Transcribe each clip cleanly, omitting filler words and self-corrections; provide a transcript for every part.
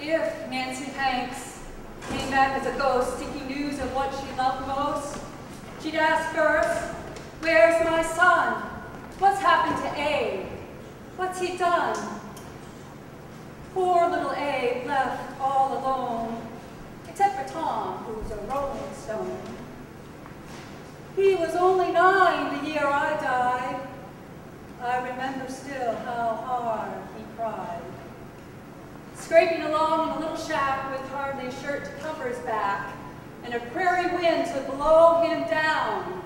If Nancy Hanks came back as a ghost seeking news of what she loved most, she'd ask first, where's my son? What's happened to Abe? What's he done? Poor little Abe left all alone, except for Tom, who's a rolling stone. He was only 9 the year I died. I remember still how hard he cried. Scraping along in a little shack with hardly a shirt to cover his back, and a prairie wind to blow him down,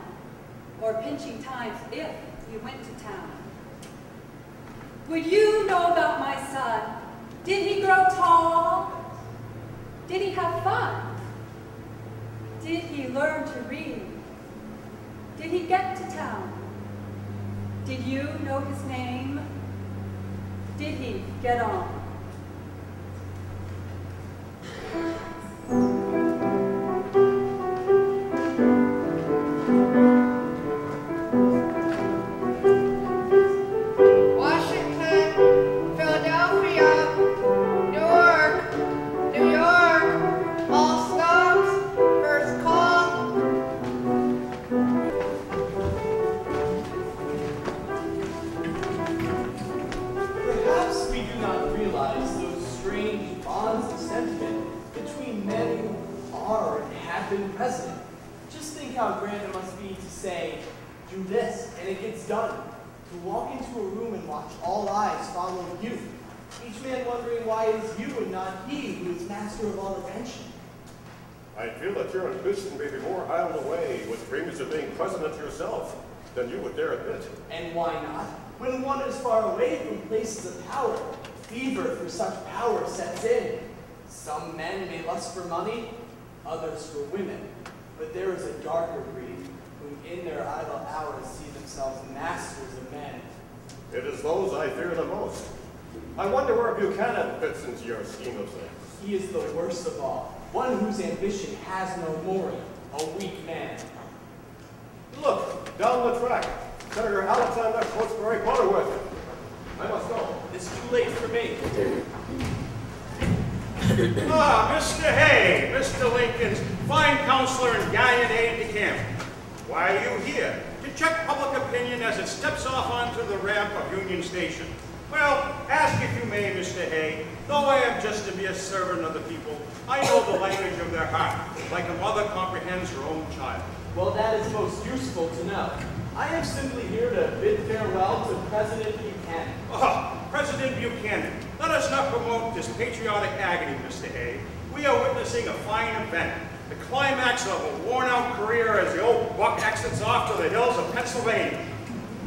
or pinching times if you went to town. Would you know about my son? Did he grow tall? Did he have fun? Did he learn to read? Did he get to town? Did you know his name? Did he get on? President. Just think how grand it must be to say, do this, and it gets done. To walk into a room and watch all eyes follow you. Each man wondering why it is you and not he who is master of all attention. I feel that your ambition may be more high on the way with dreams of being president yourself than you would dare admit. And why not? When one is far away from places of power, fever for such power sets in. Some men may lust for money, others for women, but there is a darker breed who in their idle hours see themselves masters of men. It is those I fear the most. I wonder where Buchanan fits into your scheme of things. He is the worst of all, one whose ambition has no moral, a weak man. Look, down the track, Senator Alexander Cotesbury Butterworth. I must go. It's too late for me. Ah, Mr. Hay, Mr. Lincoln's fine counselor and gallant aide-de-camp. Why are you here? To check public opinion as it steps off onto the ramp of Union Station. Well, ask if you may, Mr. Hay, though I am just a mere servant of the people, I know the language of their heart, like a mother comprehends her own child. Well, that is most useful to know. I am simply here to bid farewell to President Buchanan. Oh, President Buchanan, let us not promote this patriotic agony, Mr. Hay. We are witnessing a fine event, the climax of a worn-out career as the old buck exits off to the hills of Pennsylvania.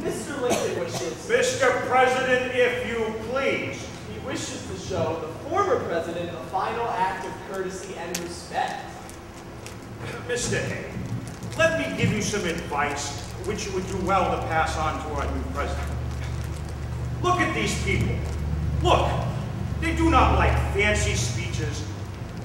Mr. Lincoln wishes... Mr. President, if you please. He wishes to show the former president a final act of courtesy and respect. Mr. Hay, let me give you some advice which you would do well to pass on to our new president. Look at these people. Look, they do not like fancy speeches,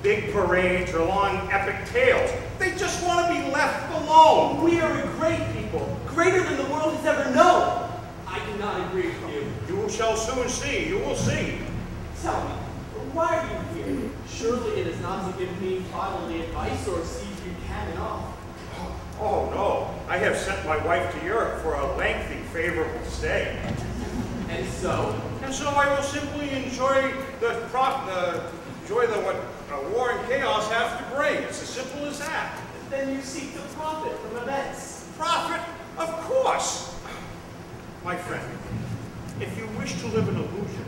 big parades, or long epic tales. They just want to be left alone. We are a great people, greater than the world has ever known. I do not agree with you. You shall soon see. You will see. Tell me, why are you here? Surely it is not to give me fatherly advice or see Buchanan off. Oh, no. I have sent my wife to Europe for a lengthy, favorable stay. And so? And so I will simply enjoy what war and chaos have to bring. It's as simple as that. Then you seek to profit from events. Profit? Of course. My friend, if you wish to live in illusion,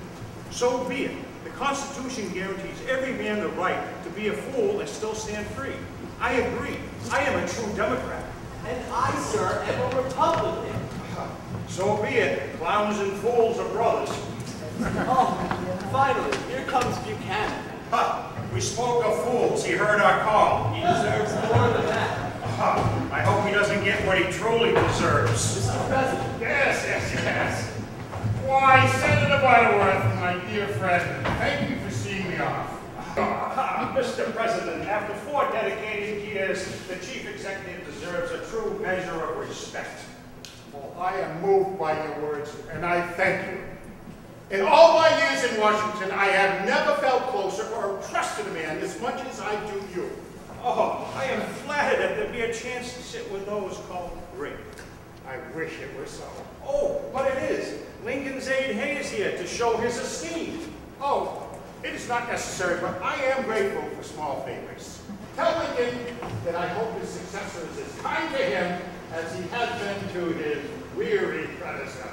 so be it. The Constitution guarantees every man the right to be a fool and still stand free. I agree. I am a true Democrat. And I, sir, am a Republican. So be it. Clowns and fools are brothers. Oh, finally, here comes Buchanan. Ha! We spoke of fools. He heard our call. He deserves more than that. I hope he doesn't get what he truly deserves. Mr. President. Yes. Why, Senator Butterworth, my dear friend, thank you for seeing me off. Mr. President, after 4 dedicated years, the Chief Executive deserves a true measure of respect. Well, I am moved by your words, and I thank you. In all my years in Washington, I have never felt closer or trusted a man as much as I do you. Oh, I am flattered that there be a chance to sit with those called great. I wish it were so. Oh, but it is. Lincoln's aide Hayes here to show his esteem. Oh, it is not necessary, but I am grateful for small favors. Tell Lincoln that I hope his successor is as kind to him as he has been to his weary predecessor.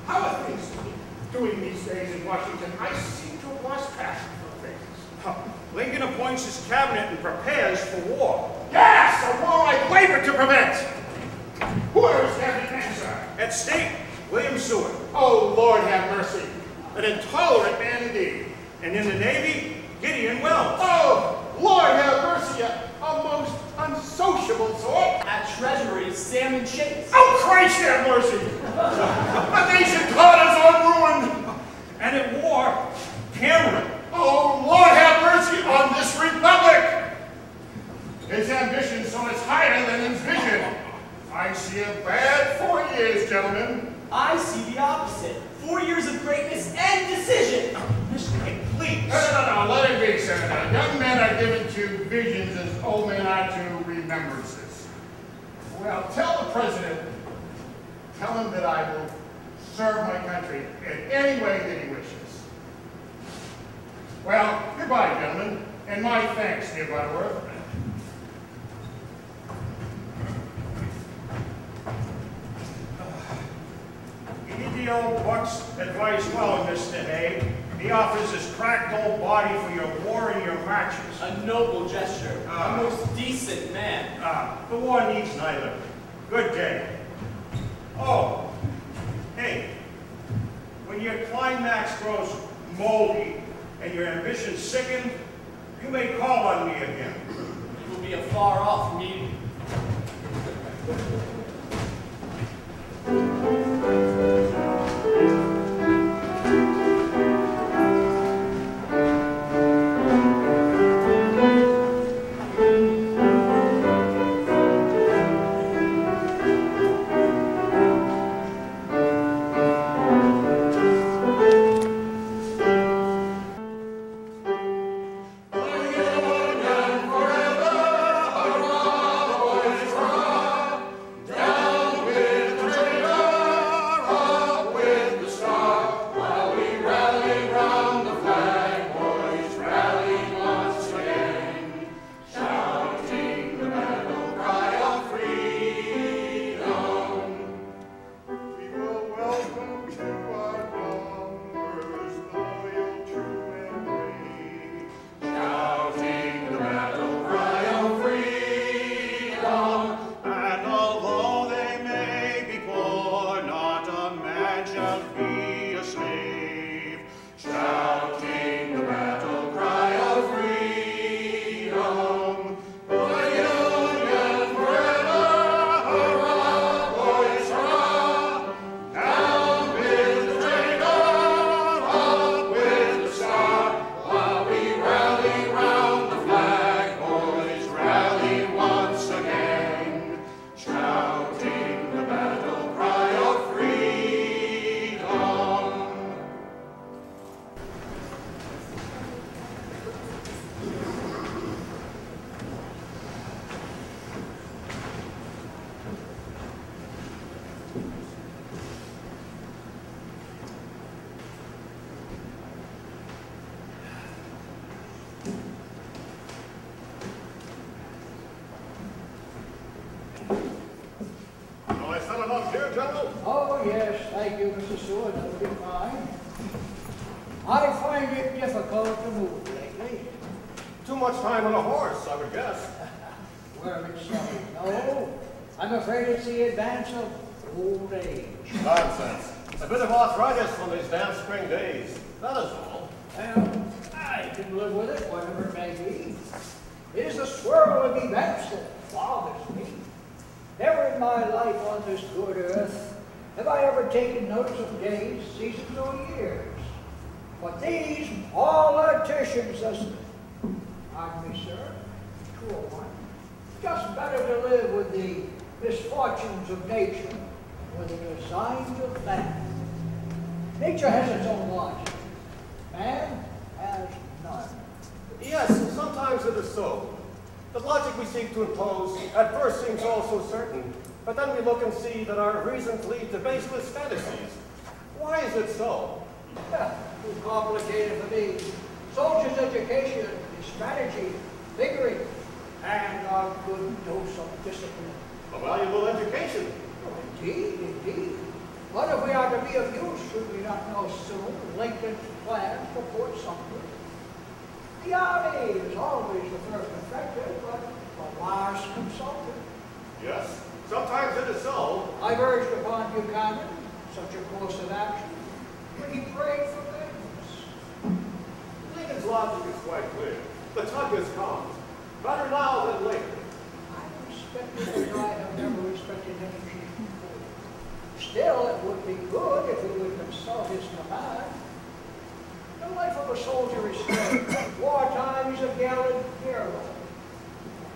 How are things doing these days in Washington? I seem to have lost passion for things. Lincoln appoints his cabinet and prepares for war. Yes, a war I labor to prevent. Where is Genevieve Fraser? At State, William Seward. Oh, Lord have mercy. An intolerant man indeed. And in the Navy, Gideon Wells. Oh, Lord have mercy, a most unsociable sort. At Treasury, Salmon Chase. Oh, Christ have mercy. The nation totters on ruin. And at war, Cameron. Oh, Lord have mercy on this republic. His ambition so much higher than his vision. I see a bad 4 years, gentlemen. I see the opposite. 4 years of greatness and decision. Mr. Hay, please. No, let it be, Senator. Young men are given to visions as old men are to remembrances. Well, tell the president, tell him that I will serve my country in any way that he wishes. Well, goodbye, gentlemen, and my thanks, dear Butterworth. You need the old buck's advice well, Mr. Hay. He offers his cracked old body for your war and your marches. A noble gesture. A most decent man. The war needs neither. Good day. Oh, hey, when your climax grows moldy and your ambitions sicken, you may call on me again. It will be a far-off meeting. Oh, yes, thank you, Mr. Seward. That'll be fine. I find it difficult to move lately. Too much time on a horse, I would guess. Well, it's no. I'm afraid it's the advance of old age. Nonsense. A bit of arthritis from his damp spring days. That is all. Well, I can live with it, whatever it may be. It is the swirl of events that bothers me. Never in my life on this good earth have I ever taken notice of days, seasons, or years. But these politicians, pardon me, sir, 201, just better to live with the misfortunes of nature with the designs of man. Nature has its own logic. Man has none. Yes, sometimes it is so. The logic we seek to impose at first seems all so certain, but then we look and see that our reasons lead to baseless fantasies. Why is it so? Too complicated for me. Soldier's education is strategy, vigoring, and a good dose of discipline. A valuable education. Oh, indeed, indeed. But if we are to be of use, should we not know soon Lincoln's plans for Fort Sumter? The Army is always the first affected, but the last consulted. Yes, sometimes it is so. I've urged upon Buchanan such a course of action, but he prayed for things. Lincoln's logic is quite clear. The tug has come. Better now than later. I respected the guy I've never respected any chief before. Still, it would be good if we would consult his command. The life of a soldier is strange. Wartime, he's a gallant hero.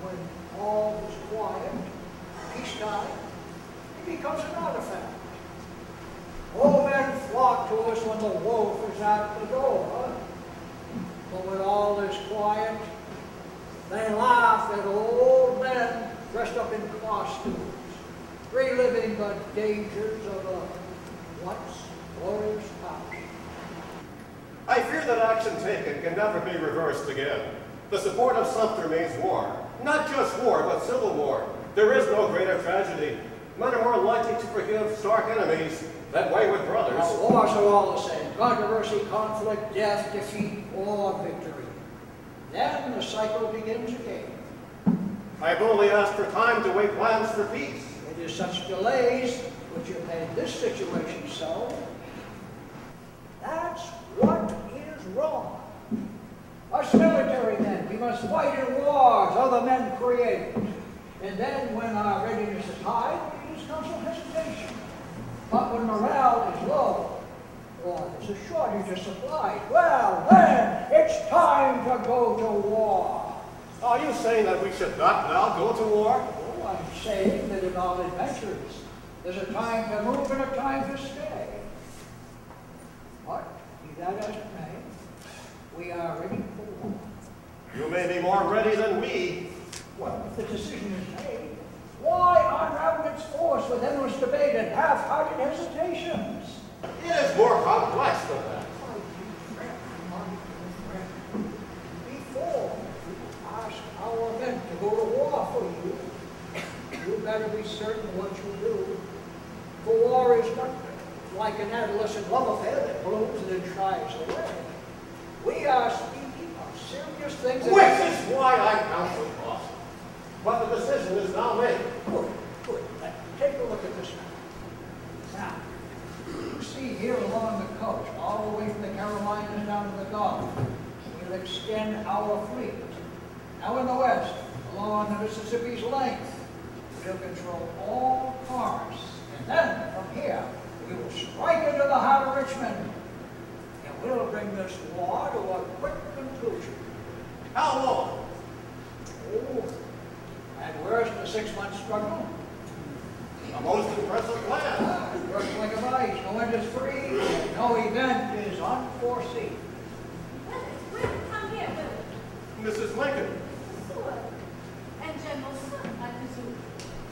When all is quiet, peacetime, he becomes an artifact. All men flock to us when the wolf is at the door. But when all is quiet, they laugh at old men dressed up in costumes, reliving the dangers of a once glorious past. I fear that action taken can never be reversed again. The support of Sumter means war. Not just war, but civil war. There is no greater tragedy. Men are more likely to forgive stark enemies than wayward brothers. Now, wars are all the same. Controversy, conflict, death, defeat, or victory. Then the cycle begins again. I have only asked for time to weigh plans for peace. It is such delays which have made this situation so. That's what is wrong. Us military men, we must fight in wars other men create. And then when our readiness is high, it is counsel hesitation. But when morale is low, or there's a shortage of supplies, well, then it's time to go to war. Are you saying that we should not now go to war? Oh, I'm saying that in all adventures, there's a time to move and a time to stay. But, be that as it may, we are ready for war. You may be more ready than we. Well, if the decision is made, why unravel its force with endless debate and half-hearted hesitations? It is more complex than that. Before you ask our men to go to war for you, you better be certain what you do. For war is not like an adolescent love affair that blooms and then shies away. We are speaking of serious things. Which is why I counsel caution. But the decision is now made. Good, good. Now, take a look at this map. Now, you see here along the coast, all the way from the Carolinas down to the Gulf, we'll extend our fleet. Now in the west, along the Mississippi's length, we'll control all commerce. And then, from here, we will strike into the heart of Richmond. And we'll bring this war to a quick conclusion. How long? Oh, and where's the 6-month struggle? A most impressive plan. Works like a vice. No end is free. No event is unforeseen. Willie, come here, Willie. Mrs. Lincoln. Sure. And General Son, I presume.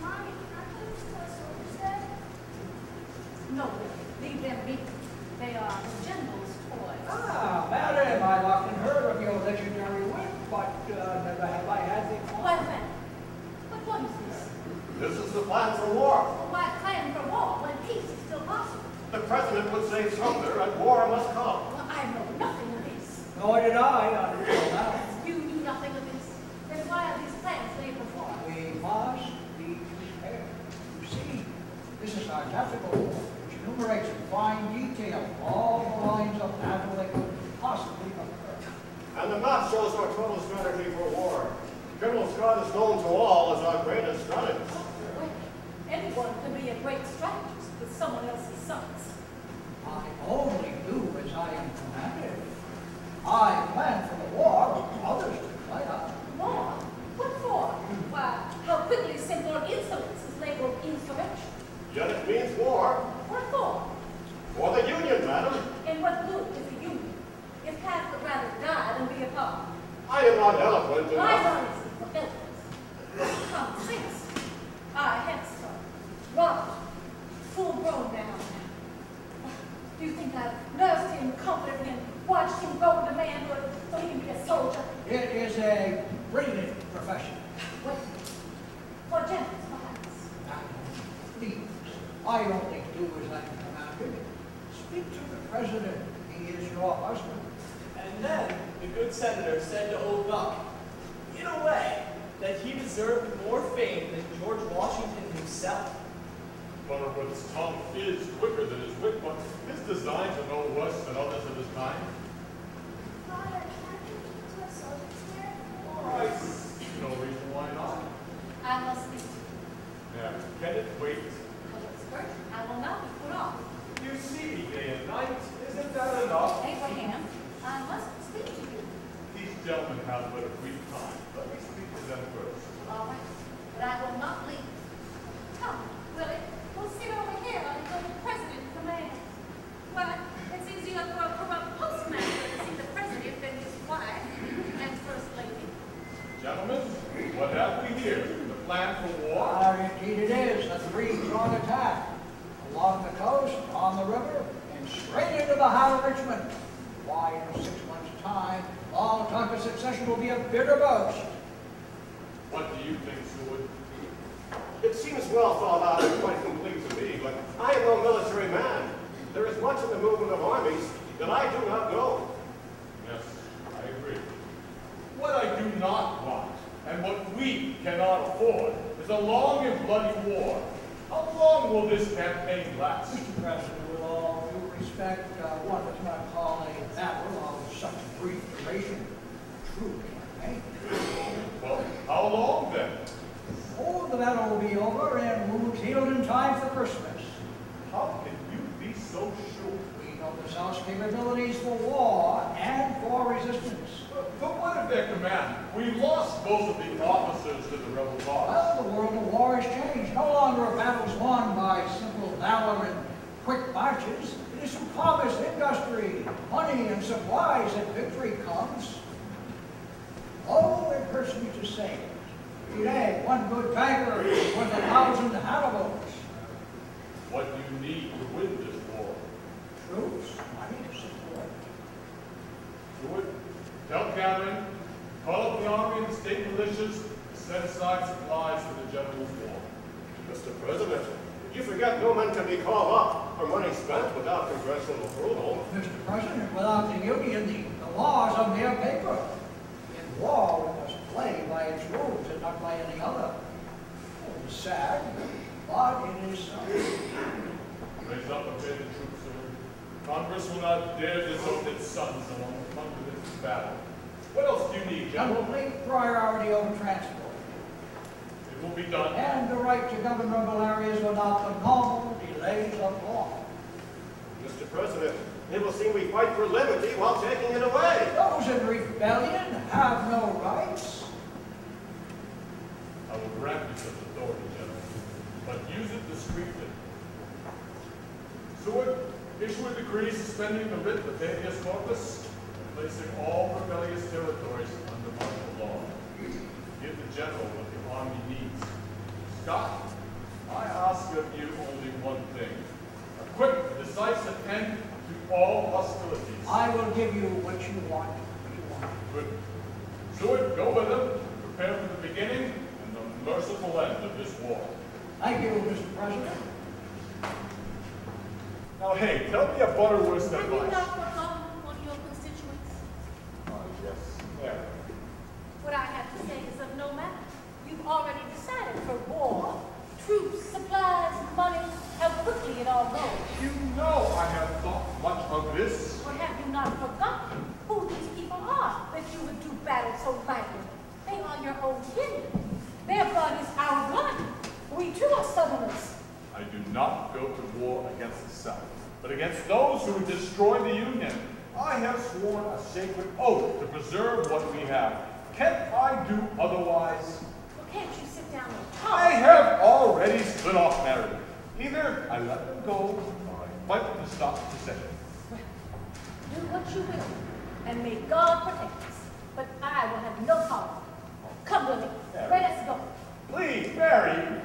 Mommy, can I please tell soldiers that? No, Willie, leave them be. They are the General's toys. Ah, madam, I've often heard of your legendary wit, but never have I had the Why, then? But what is this? This is the plan for war. Why plan for war when peace is still possible? The president would say Sumter and war must come. Well, I know nothing of this. Nor did I until now. You knew nothing of this. Then why are these plans laid before us? We must be prepared. You see, this is our tactical war, which enumerates in fine detail all the lines of battle that could possibly occur. And the map shows our total strategy for war. General Scott is known to all as our greatest strategist. Wait, anyone can be a great strategist with someone else's sons. I only do as I am commanded. I plan for the war, others to plan. War? What for? Why, how quickly simple insolence is labeled insurrection. Yet it means war. What for? For the Union, madam. Come. I am not eloquent My enough. son is for eloquence. Come, sing us. I have son. Robert, full grown now. Do you think I've nursed him, comforted him, watched him grow to manhood so he can be a soldier? It is a brilliant profession. Wait. For generals, perhaps. Now, please, I only do as I am commanded. Speak to the president. He is your husband. And then the good senator said to old Buck, in a way, that he deserved more fame than George Washington himself. Butterworth's tongue is quicker than his wit, but his designs are no worse than others of his kind. Father, can I take you to a soldier's fair? All right, no reason why not. I must speak to you. Now, can it wait? Elizabeth, I will not be put off. You see me day and night. Isn't that enough? Abraham, I must speak to you. These gentlemen have but a brief time. Let me speak to them first. All right, but I will not leave. Come, Willie, we'll sit over here until the president commands. Well, it's easier for a corrupt postmaster to see the president than his wife and first lady. Gentlemen, what have we here? The plan for war? Indeed it is. The Breeds are on attack. Along the coast, on the river, and straight into the heart of Richmond. Why, in 6 months' time, all talk of succession will be a bitter boast. What do you think, Seward? It seems well thought out and quite complete to me, but I am no military man. There is much in the movement of armies that I do not know. Yes, I agree. What I do not want, and what we cannot afford, is a long and bloody war. How long will this campaign last? Mr. President, with all due respect, one does not call a battle of such brief duration true campaign. Well, how long then? Oh, the battle will be over and wounds healed in time for Christmas. How can you be so sure? We know the South's capabilities for war and for resistance. But what of their command? We lost both of the officers to the rebel cause. Well, the world of war has changed. No longer are battles won by simple valor and quick marches. It is through commerce, industry, money, and supplies that victory comes. Oh, it hurts me to say it. Today, one good banker is worth 1,000 Hannibals. What do you need to win this war? Troops, money, support. Stewart, tell Cameron, call up the army and the state militias to set aside supplies for the general's war. Mr. President, you forget no men can be called up or money spent without congressional approval. Mr. President, without the Union, the laws are mere paper. In war, we must play by its rules and not by any other. It is sad, but it is so. Raise up a bit of troops, sir. Congress will not dare disown its sons among this battle. What else do you need, General? Complete priority over transport. It will be done. And the right to governmental areas without the normal delays of law. Mr. President, it will seem we fight for liberty while taking it away. Those in rebellion have no rights. I will grant you such authority, General, but use it discreetly. Seward, issue a decree suspending the writ of habeas corpus and placing all rebellious territories under martial law. Give the General what the Army needs. Scott, I ask of you only one thing. A quick, decisive end to all hostilities. I will give you what you want. Good. Seward, go with them. Prepare for the beginning and the merciful end of this war. Thank you, Mr. President. Now, hey, tell me a Butterworth's Have you advice. not forgotten what your constituents? Oh, yes. There. What I have to say is of no matter. You've already decided for war, troops, supplies, money, how quickly it all goes. You know I have thought much of this. Or have you not forgotten who these people are that you would do battle so lightly? They are your own kin. Their blood is our blood. We too are Southerners. I do not go to war against the South, but against those who would destroy the Union. I have sworn a sacred oath to preserve what we have. Can't I do otherwise? Well, can't you sit down and talk? I have already split off Meredith. Either I let them go, or I fight to stop the secession. Do what you will, and may God protect us. I will have no problem. Come, Willie. Mary. Let us go. Please, Mary.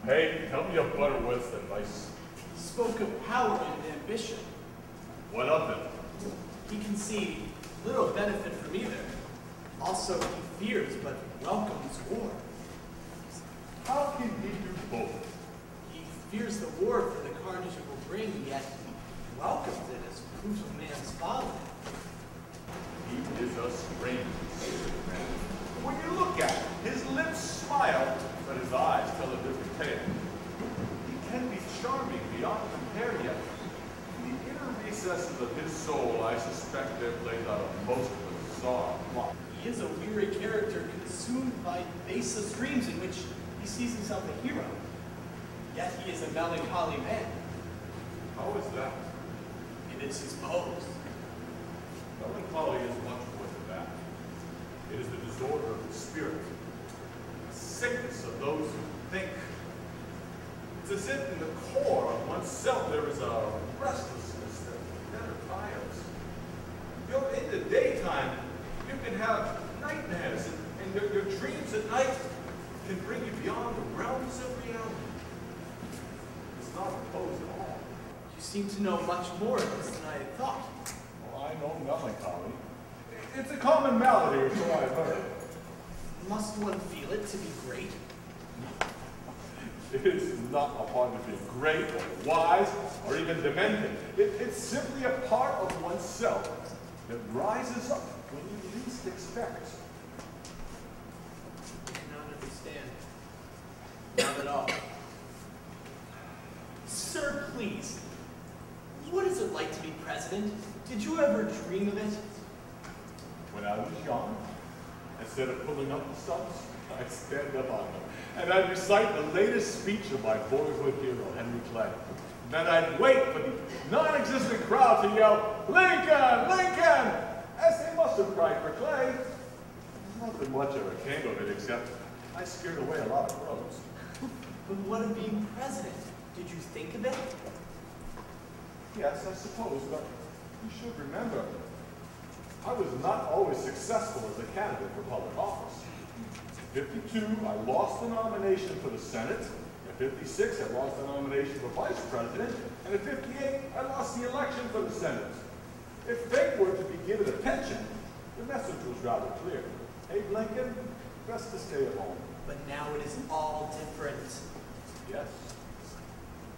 Hey, tell me of better words than nice. He spoke of power and ambition. What of them? He can see little benefit from either. Also, he fears but welcomes war. How can he do both? He fears the war for the carnage it will bring, yet welcomes it as proof of man's folly. He is a strange man. When you look at him, his lips smile, but his eyes tell a different tale. He can be charming beyond compare, yet in the inner recesses of his soul, I suspect there plays out a most bizarre plot. He is a weary character consumed by baseless dreams in which he sees himself a hero. Yet he is a melancholy man. How is that? It is his pose. Melancholy is much more than that. It is the disorder of the spirit, the sickness of those who think. It's as if in the core of oneself there is a restlessness that never tires. You know, in the daytime, you can have nightmares, and your dreams at night can bring you beyond the realms of reality. It's not opposed at all. You seem to know much more of this than I had thought. Well, I know melancholy. It's a common malady, or so I've heard. Must one feel it to be great? It is not a part of being great, or wise, or even demented. It's simply a part of oneself that rises up when you least expect. I cannot understand. Not at all. Sir, please. What is it like to be president? Did you ever dream of it? When I was young, instead of pulling up the stumps, I'd stand up on them, and I'd recite the latest speech of my boyhood hero, Henry Clay. Then I'd wait for the non-existent crowd to yell, "Lincoln! Lincoln!" as they must have cried for Clay. Nothing much ever came of it, except I scared away a lot of crows. But what of being president? Did you think of it? Yes, I suppose, but you should remember, I was not always successful as a candidate for public office. In 52, I lost the nomination for the Senate. In 56, I lost the nomination for vice president. And in 58, I lost the election for the Senate. If fate were to be given a pension, the message was rather clear. Abe Lincoln, best to stay at home. But now it is all different. Yes.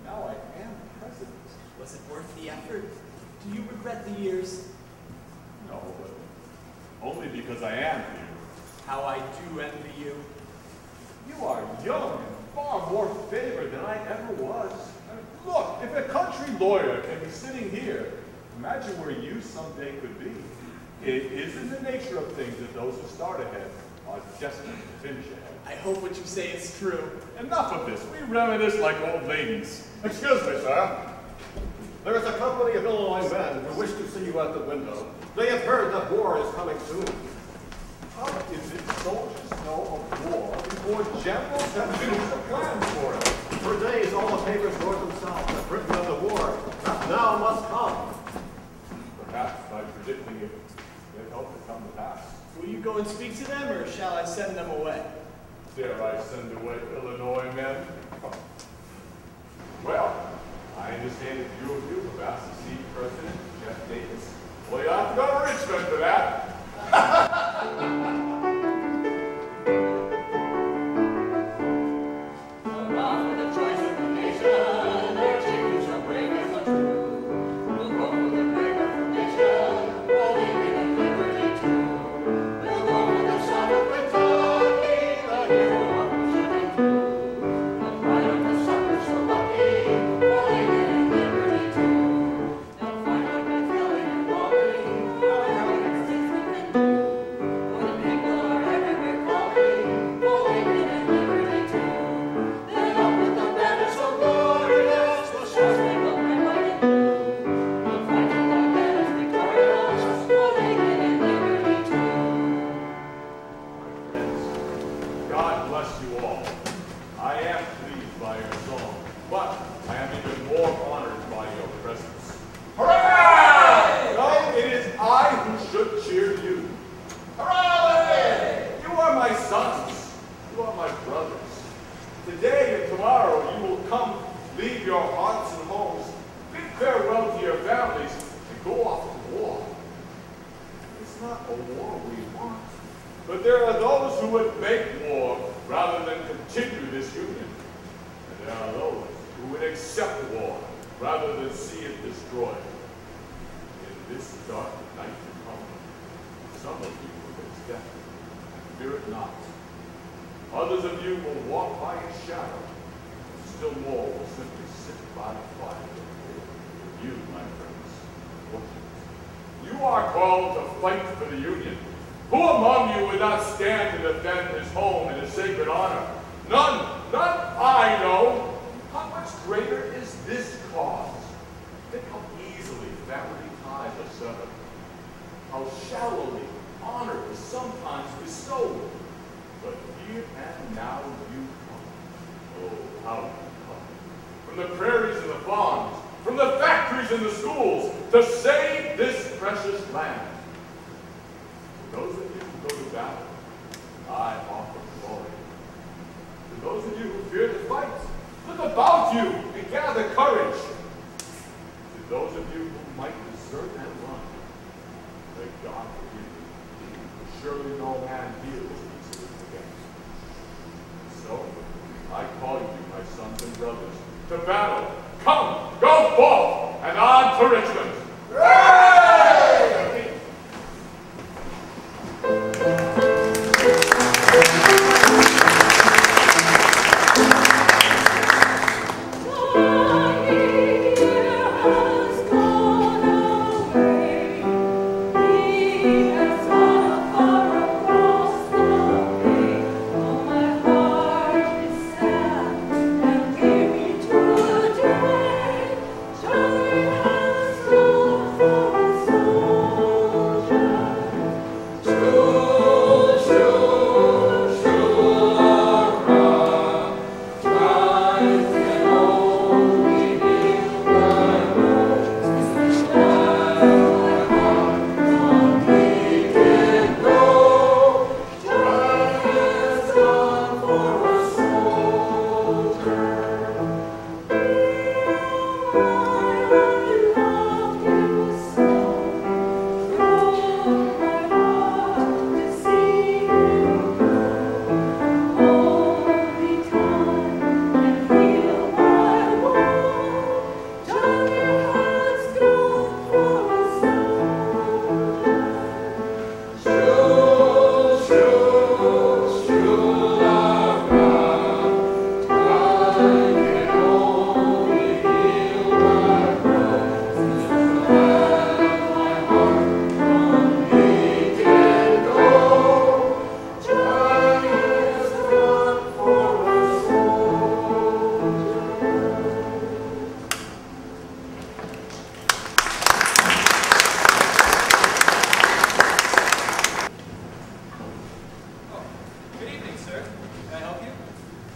Now I am president. Was it worth the effort? Do you regret the years? No, but only because I am here. How I do envy you. You are young and far more favored than I ever was. Look, if a country lawyer can be sitting here, imagine where you someday could be. It is in the nature of things that those who start ahead are destined to finish ahead. I hope what you say is true. Enough of this. We reminisce like old ladies. Excuse me, sir. There is a company of Illinois men who wish to see you at the window. They have heard that war is coming soon. How is it soldiers know of war before generals have finished the plans for it? For days, all the papers north and south have written of the war that now must come. Perhaps by predicting it, it helped it come to pass. Will you go and speak to them, or shall I send them away? Dare I send away Illinois men? Well, I understand that you of you have asked to see President Jeff Davis. Well, you have to go to Richmond for that. a war we want. But there are those who would make war rather than continue this union. And there are those who would accept war rather than see it destroyed. In this dark night to come, some of you will face death, and fear it not. Others of you will walk by its shadow, and still more will simply sit by the fire. You, my friends, fortunate. You are called to fight for the Union. Who among you would not stand to defend his home and his sacred honor? None, none I know. How much greater is this cause? Think how easily family ties are severed. How shallowly honor is sometimes bestowed. But here and now you come. Oh, how you come. From the prairies and the farms, from the factories and the schools, to save this precious land. To those of you who go to battle, I offer glory. To those of you who fear to fight, look about you and gather courage. To those of you who might desert and run, may God forgive you. For surely no man here will easily forget. So, I call you, my sons and brothers, to battle. Come, go forth, and on to Richmond. Hooray!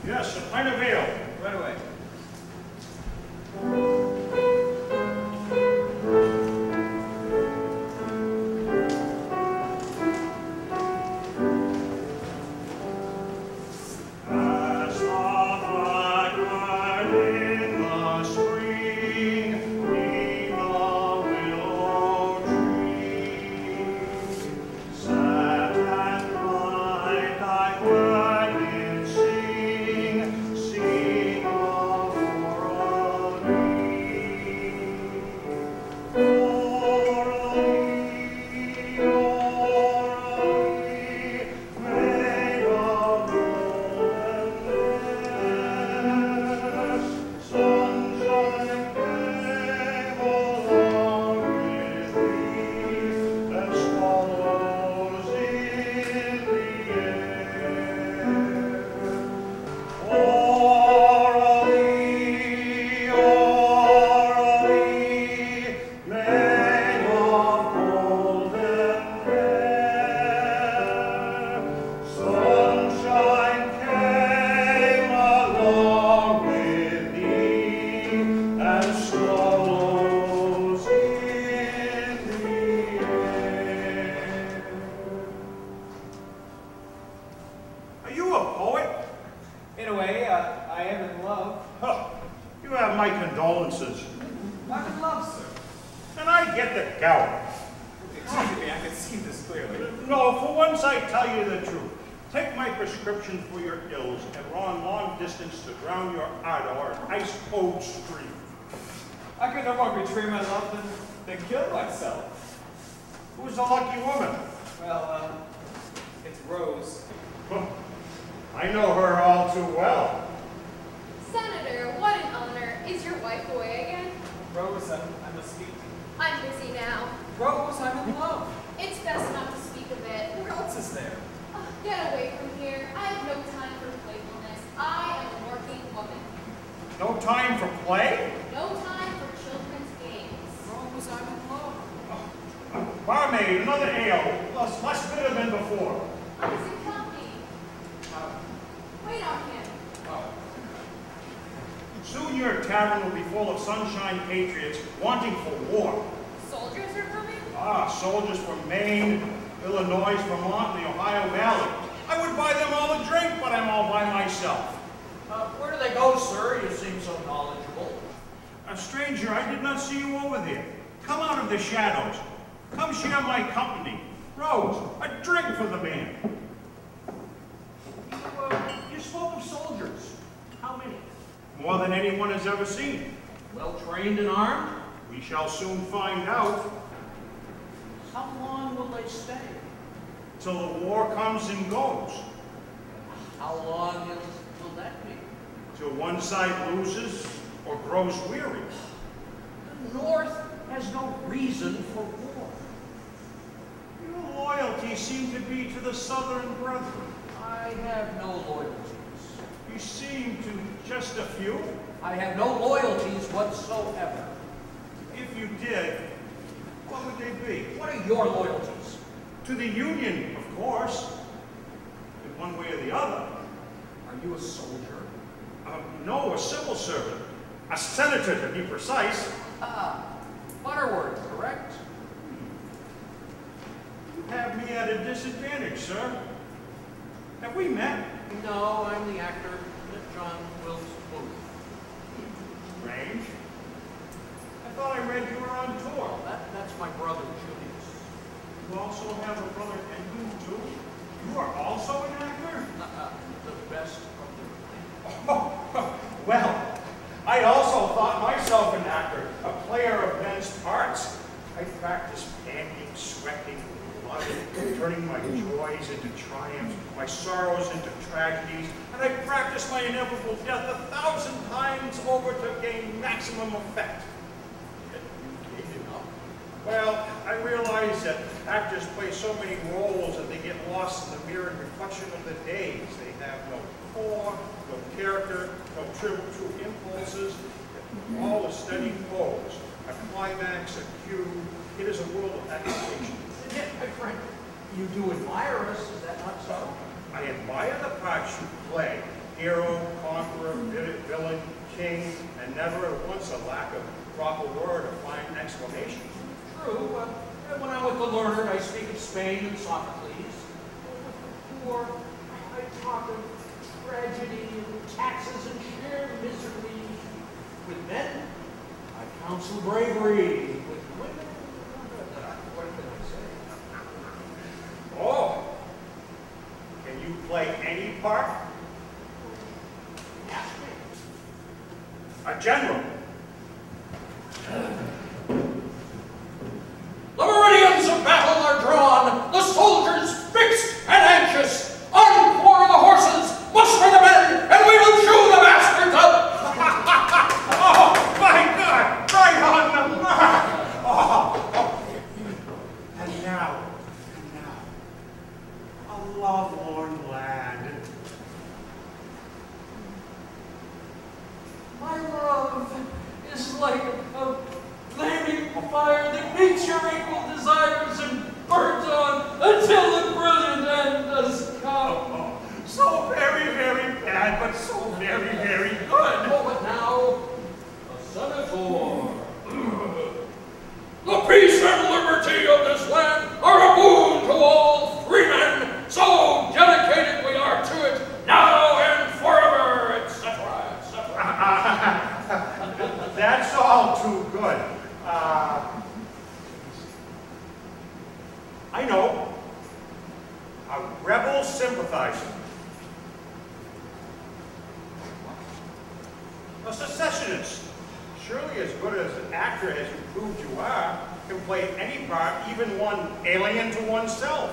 Yes, a pint of ale. Right away. As the blackbird in the spring neath the willow tree sat at night, I heard it sing, sing of condolences. I'm in love, sir. And I get the gout. Excuse me, I can see this clearly. No, for once I tell you the truth. Take my prescription for your ills and run long distance to drown your ardor in ice-cold stream. I could no more betray my love than kill myself. Who's the lucky woman? Well, it's Rose. I know her all too well. Senator, what an honor. Is your wife away again? Rose, I must speak to you. I'm busy now. Rose, I'm in love. It's best not to speak of it. Who else is there? Oh, get away from here. I have no time for playfulness. I am a working woman. No time for play? No time for children's games. Rose, I'm in love. Barmaid, another ale. Less bitter than before. Ice and coffee. Wait on him. Soon your tavern will be full of sunshine patriots wanting for war. Soldiers are coming? Ah, soldiers from Maine, Illinois, Vermont, and the Ohio Valley. I would buy them all a drink, but I'm all by myself. Where do they go, sir? You seem so knowledgeable. A stranger, I did not see you over there. Come out of the shadows. Come share my company. Rose, a drink for the man. You spoke of soldiers. How many? More than anyone has ever seen. Well trained and armed? We shall soon find out. How long will they stay? Till the war comes and goes. How long will that be? Till one side loses or grows weary. The North has no reason for war. Your loyalties seem to be to the Southern brethren. I have no loyalties. You seem to just a few. I have no loyalties whatsoever. If you did, what would they be? What are your loyalties? To the Union, of course. In one way or the other. Are you a soldier? No, a civil servant. A senator, to be precise. Butterworth, correct? You have me at a disadvantage, sir. Have we met? No, I'm the actor, John Wilkes Booth. Strange. I thought I read you were on tour. That's my brother, Julius. You also have a brother Edmund, too? You are also an actor? The best of Well, I also thought myself an actor, a player of men's parts. I practiced panting, sweating, loving, turning my joys into triumphs, my sorrows into tragedies, and I practiced my inevitable death 1,000 times over to gain maximum effect. Well, I realize that actors play so many roles that they get lost in the mirrored reflection of the days. They have no core, no character, no true impulses, all a steady pose, a climax, a cue. It is a world of expectation. Yet, my friend, you do admire us, is that not so? I admire the parts you play. Hero, conqueror, villain, king, and never once a lack of proper word or fine exclamation. True. When I'm with the learned, I speak of Spain and Sophocles. With the poor, I talk of tragedy and taxes and sheer misery. With men, I counsel bravery. With women, what can I say? Oh, can you play any part? Ask me. A general. The meridians of battle are drawn, the soldiers fixed and anxious. Encore the horses, muster the men, and we will chew the bastards up. Oh, my God! Right on the mark! Oh. And now, a lovelorn land. My love is like a flaming fire that meets your equal desires and burns on until the brilliant end does come. Oh, so very, very bad, but so very, very good. A moment now, a senator. The peace and liberty of this land are a boon to all free men, so dedicated we are to it now and forever, etc., etc. That's all too good. I know. rebel sympathizer. A secessionist. Surely as good as an actor as you proved you are, can play any part, even one alien to oneself.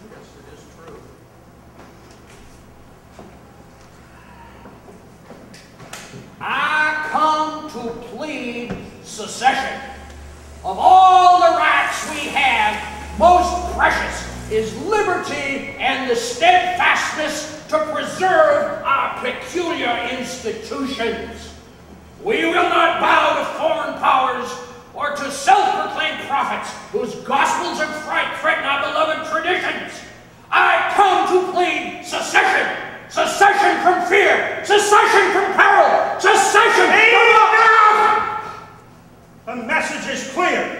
Yes, it is true. I come to plead secession. Of all the rights we have, most precious is liberty and the steadfastness to preserve our peculiar institutions. We will not bow to foreign powers or to self-proclaimed prophets whose gospels of fright threaten our beloved traditions. I come to plead secession. Secession from fear. Secession from peril. Secession from... The message is clear.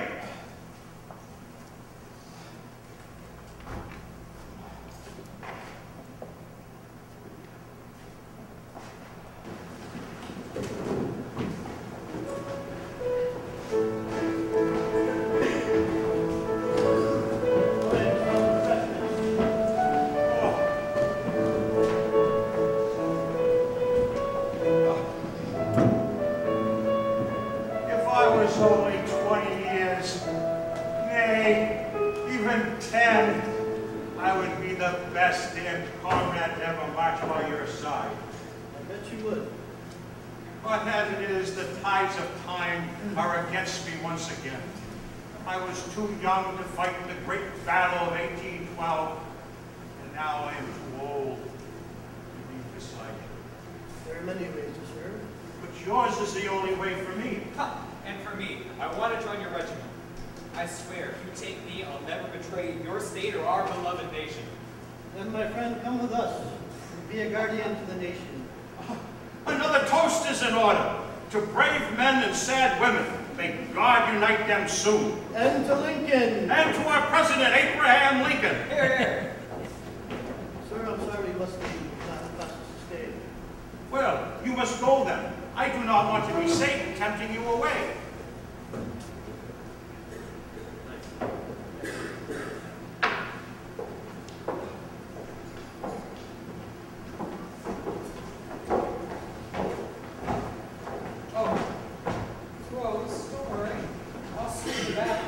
Only 20 years, nay, even 10, I would be the best damned comrade to ever march by your side. I bet you would. But as it is, the tides of time are against me once again. I was too young to fight the great battle of 1812, and now I am too old to be beside you. There are many ways to serve. But yours is the only way for me. And for me, I want to join your regiment. I swear, if you take me, I'll never betray your state or our beloved nation. Then, my friend, come with us and be a guardian to the nation. Another toast is in order. To brave men and sad women, may God unite them soon. And to Lincoln. And to our President, Abraham Lincoln. Here, here. Sir, I'm sorry you must be not the fastest to stay. Well, you must go then. I do not want to be Satan tempting you away. Oh, Rose, don't worry. I'll soon be back.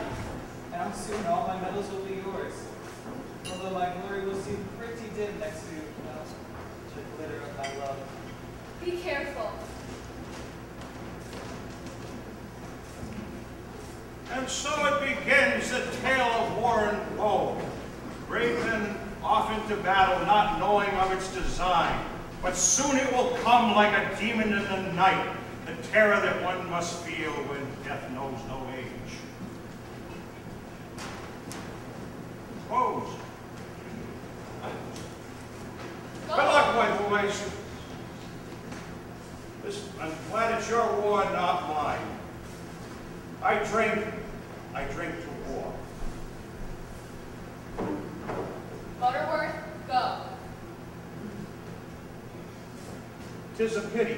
And I'm soon all my medals will be yours. Although my glory will seem pretty dim next to, well, the glitter of my love. Be careful. And so it begins, the tale of war and woe. Brave men off into battle, not knowing of its design. But soon it will come like a demon in the night, the terror that one must feel when death knows no age. Rose. Good luck, my boys. I'm glad it's your war, not mine. I drink to war. Butterworth, go. 'Tis a pity.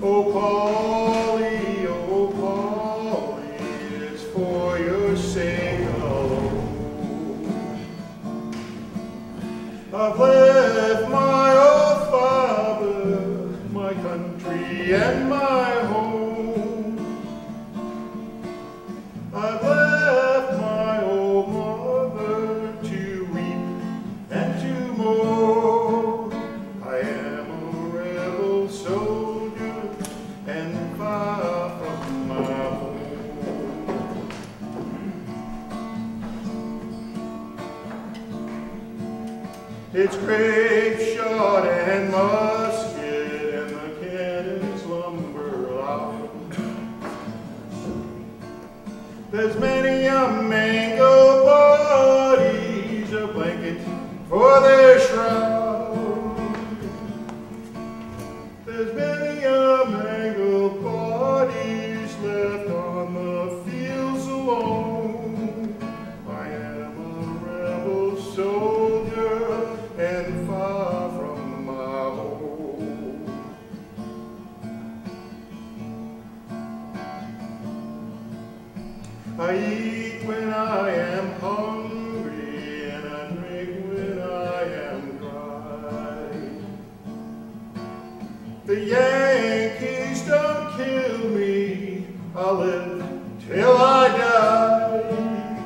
Oh, Polly, it's for your sake alone. I've left my old father, my country, and my home. I've left my old mother to weep and to mourn. I am a rebel soldier and far from my home. It's grape shot and musket and the cannons lumber loud. There's many a mangled body for their shroud. There's many a mangled bodies left on the fields alone. I am a rebel soldier and far from my home. I eat when I am hungry, and I drink when I am dry. The Yankees don't kill me, I'll live till I die.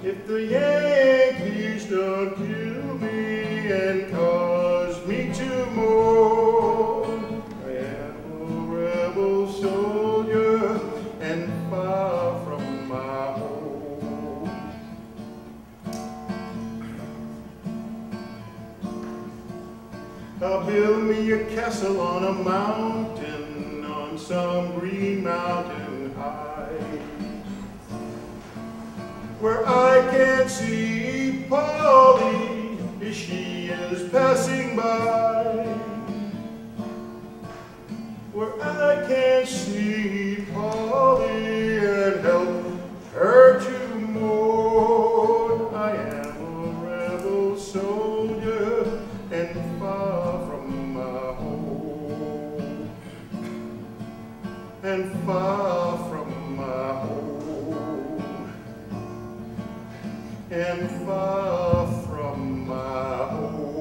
If the Yankees don't kill me and cause me to mourn, I am a rebel soldier and far from my home. I'll build me a castle on a mountain, on some green mountain high, where I can see Polly as she is passing by, where I can see Polly and help her to mourn. I am a rebel soldier and far from my home, and far from my home, and far from my home.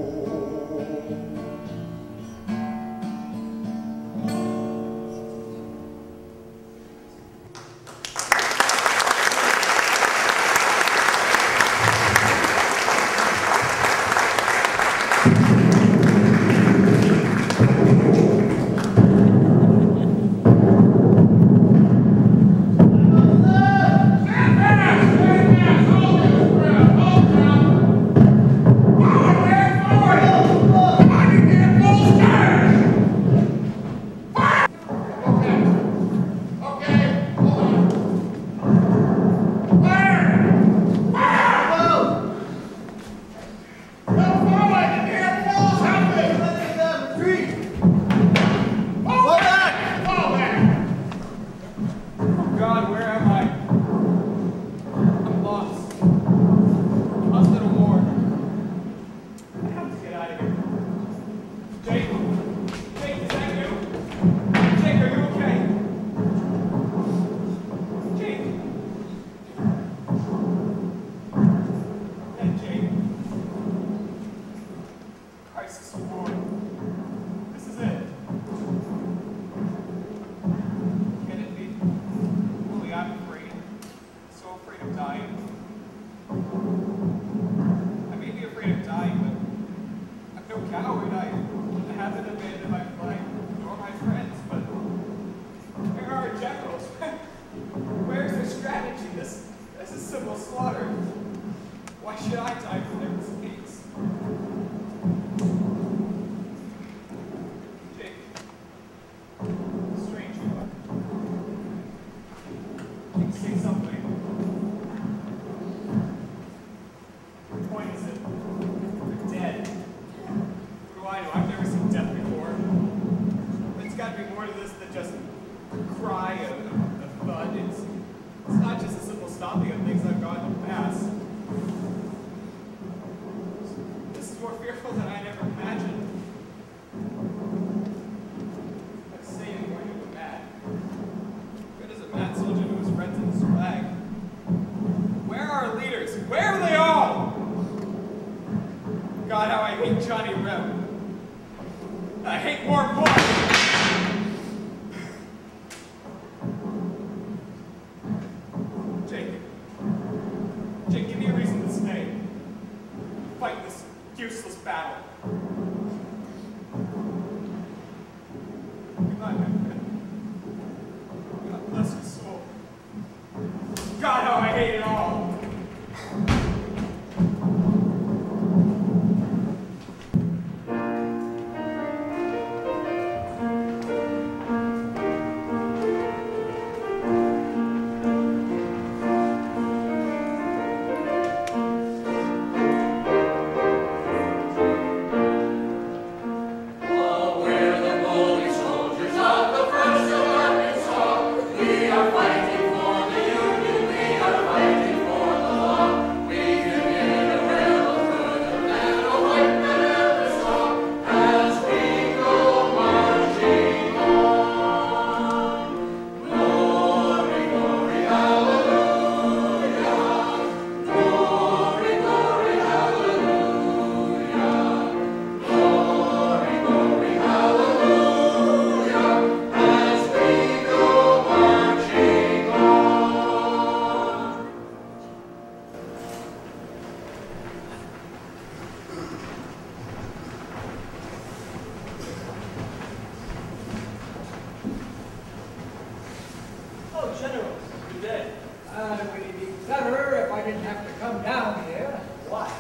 today? It would be better if I didn't have to come down here. Why?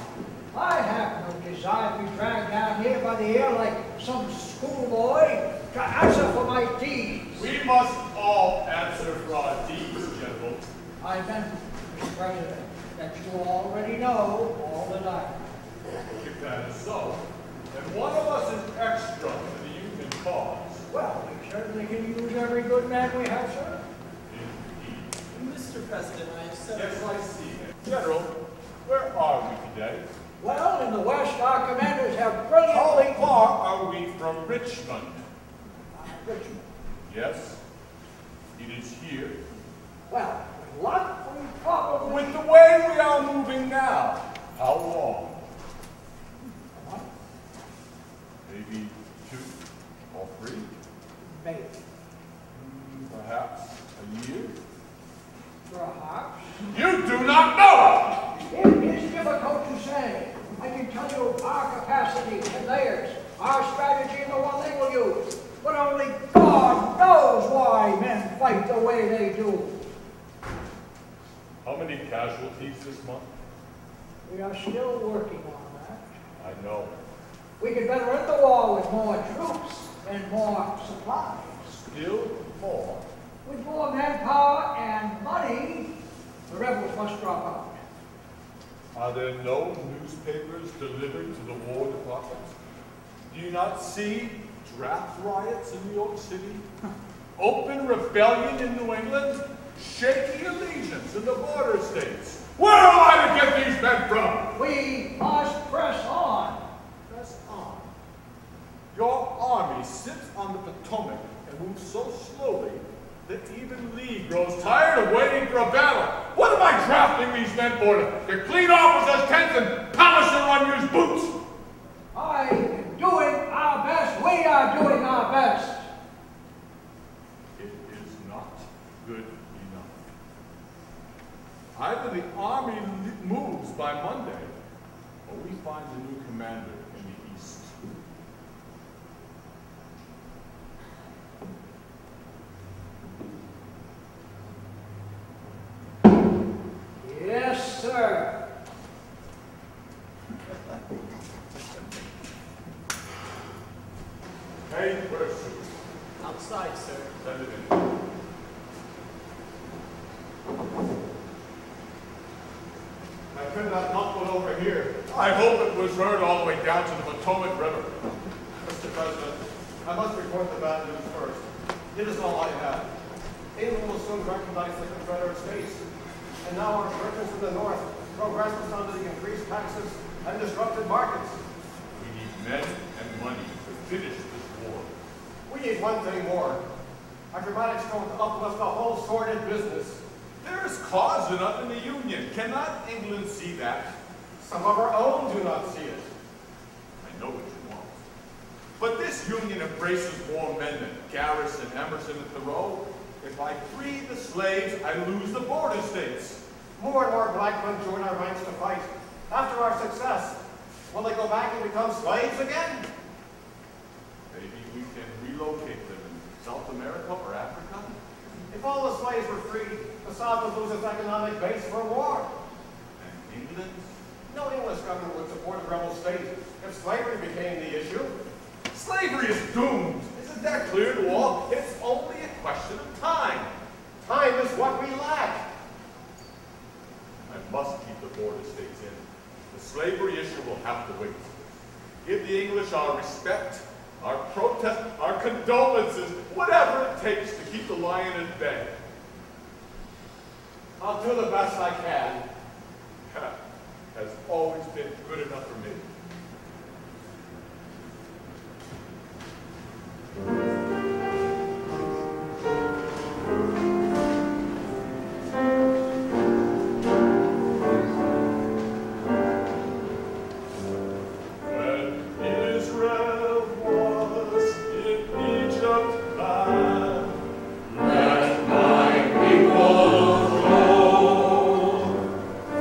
I have no desire to be dragged down here by the ear like some schoolboy to answer for my deeds. We must all answer for our deeds, General. I meant, Mr. President, that you already know all that I know. If that is so, then one of us is extra to the Union cause. Well, we certainly can use every good man we have, sir. Indeed. Mr. President, I have said... Yes, I see. General, where are we today? Well, in the West, our commanders have How brilliantly... far are we from Richmond? Richmond. Yes, it is here. Well, with luck, we probably... With the way we are moving now, how long? What? Maybe 2 or 3? Maybe. Perhaps a year? Perhaps. You do not know! It is difficult to say. I can tell you our capacity and theirs, our strategy and the one they will use. But only God knows why men fight the way they do. How many casualties this month? We are still working on that. I know. We could better end the war with more troops and more supplies. Still more? With more manpower and money, the rebels must drop out. Are there no newspapers delivered to the War Department? Do you not see draft riots in New York City? Open rebellion in New England? Shaky allegiance in the border states? Where am I to get these men from? We must press on. Press on. Your army sits on the Potomac and moves so slowly that even Lee grows tired of waiting for a battle. What am I drafting these men for? To clean officers' tents and polish their unused boots? I am doing our best. We are doing our best. It is not good enough. Either the army moves by Monday, or we find a new commander in the East. Yes, sir. Hey, where's Sue? Outside, sir. Send it in. I could not knock one over here. I hope it was heard all the way down to the Potomac River. Mr. President, I must report the bad news first. It is all I have. England will soon recognize the Confederate States. And now our merchants in the North throw rampants under the increased taxes and disrupted markets. We need men and money to finish this war. We need one thing more. Our dramatics don't uplift the whole sordid business. There is cause enough in the Union. Cannot England see that? Some of our own do not see it. I know what you want. But this Union embraces more men than Garrison, Emerson, and Thoreau. If I free the slaves, I lose the border states. More and more black men join our ranks to fight. After our success, will they go back and become slaves again? Maybe we can relocate them in South America or Africa? If all the slaves were freed, the South would lose its economic base for war. And England? No English government would support a rebel state if slavery became the issue. Slavery is doomed. Isn't that clear to all? It's only a question of time. Time is what we lack. I must keep the border states in. The slavery issue will have to wait. Give the English our respect, our protest, our condolences, whatever it takes to keep the lion at bay. I'll do the best I can. Has always been good enough for me.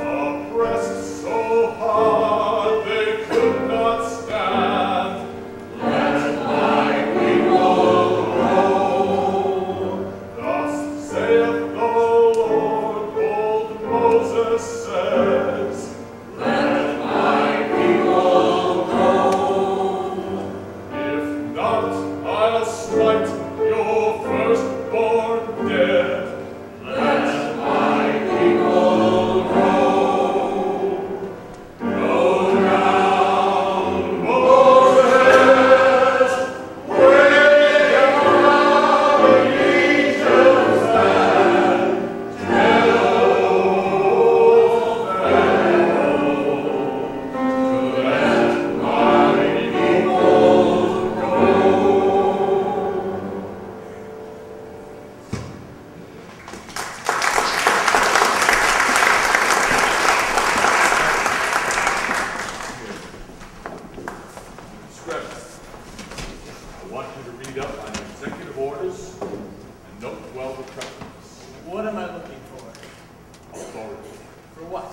Oppressed so hard they could I looking for? Authority. For what?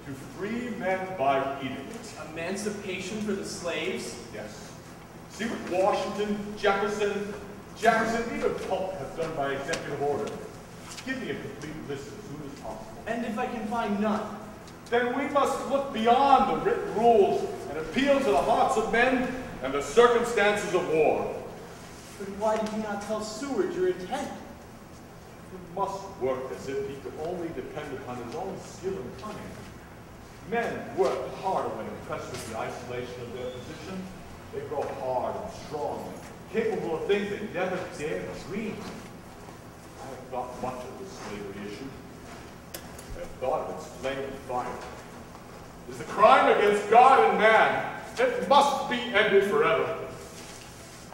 To free men by edict. Emancipation for the slaves? Yes. See what Washington, Jefferson, even Polk have done by executive order. Give me a complete list as soon as possible. And if I can find none? Then we must look beyond the written rules and appeal to the hearts of men and the circumstances of war. But why did you not tell Seward your intent? He must work as if he could only depend upon his own skill and cunning. Men work harder when impressed with the isolation of their position. They grow hard and strong, capable of things they never dared dream. I have thought much of the slavery issue. I have thought of its flaming fire. It is a crime against God and man. It must be ended forever.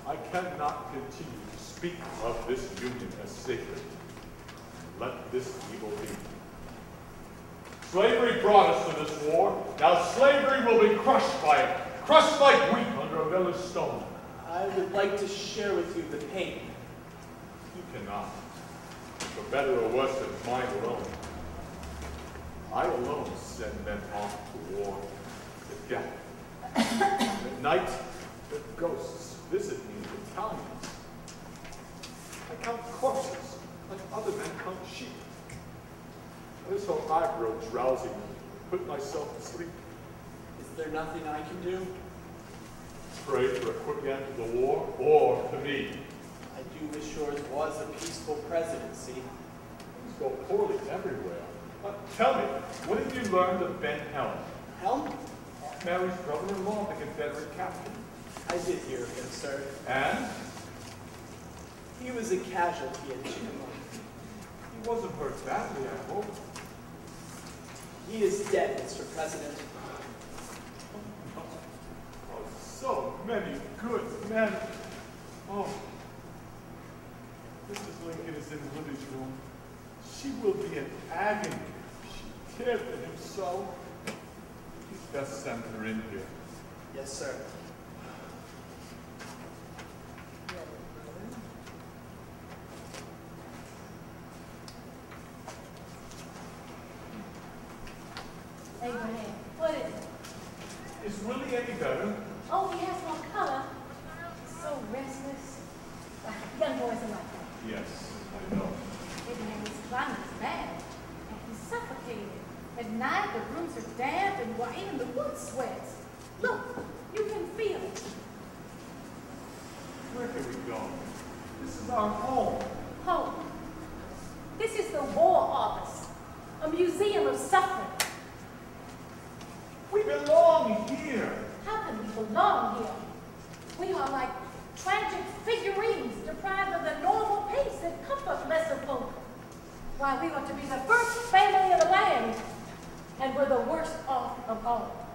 I cannot continue to speak of this union as sacred. Let this evil be. Slavery brought us to this war. Now slavery will be crushed by it. Crushed like wheat under a miller's stone. I would like to share with you the pain. You cannot. For better or worse than mine alone. I alone send men off to war, to death. At night, the ghosts visit me in battalions. I count corpses like other men count sheep. That is how I grow drowsy and put myself to sleep. Is there nothing I can do? Pray for a quick end to the war, or to me. I do wish yours was a peaceful presidency. Things go poorly everywhere. Tell me, what have you learned of Ben Helm? Helm? Mary's brother-in-law, the Confederate captain. I did hear of him, sir. And? He was a casualty at Chickamauga. He wasn't hurt badly, I hope. He is dead, Mr. President. Oh, so many good men. Oh. Mrs. Lincoln is in Lily's room. She will be in agony. She cared for him so. He's best send her in here. Yes, sir. Abraham, what is it? Is Willie any better? Oh, he has more color. So restless. Young boys are like that. Yes, I know. Abraham, his climate is bad. And he's suffocated. At night, the rooms are damp and even the wood sweats. Look, you can feel it. Where can we go? This is our home. Home. This is the War Office, a museum of suffering. We belong here. How can we belong here? We are like tragic figurines deprived of the normal peace and comfort lesser folk. Why, we ought to be the first family of the land, and we're the worst off of all.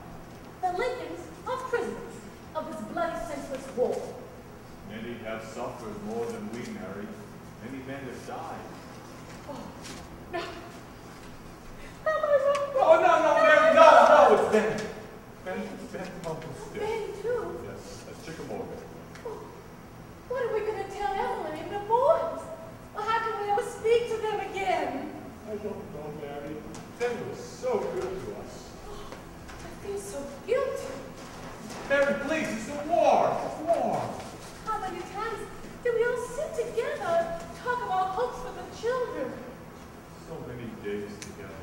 The Lincolns are prisoners of this bloody, senseless war. Many have suffered more than we, Mary. Many men have died. Oh, no. Am I wrong? Oh, no, Mary, no, it's Ben. Ben Humphrey's dead. Ben, too? Yes, at Chickamauga. What are we going to tell Evelyn and the boys? Or how can we ever speak to them again? I don't know, Mary. Ben was so good to us. Oh, I feel so guilty. Mary, please, it's a war. It's war. How many times do we all sit together and talk of our hopes for the children? So many days together.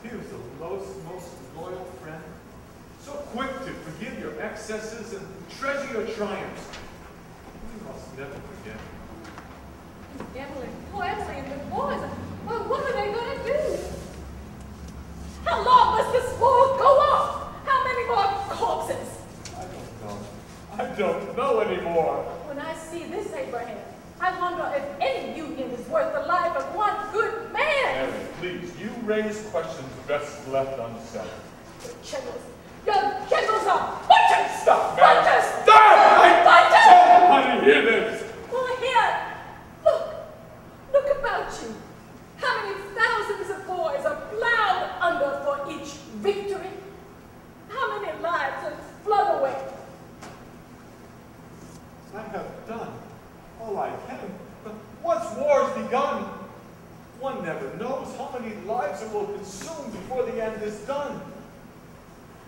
He was the most loyal friend. So quick to forgive your excesses and treasure your triumphs. We must never forget. Evelyn, poor Evelyn and the boys, well, what are they going to do? How long must this war go on? How many more corpses? I don't know anymore. When I see this, Abraham, I wonder if any union is worth the life of one good man. Mary, please, you raise questions best left unsettled. Your generals are butchers! Stop, Mary! Butchers! Stop! Butchers! Don't want to hear this! Well, here, look about you. How many thousands of boys are plowed under for each victory? How many lives have flung away? I have done all I can, but once war is begun, one never never knows how many lives it will consume before the end is done.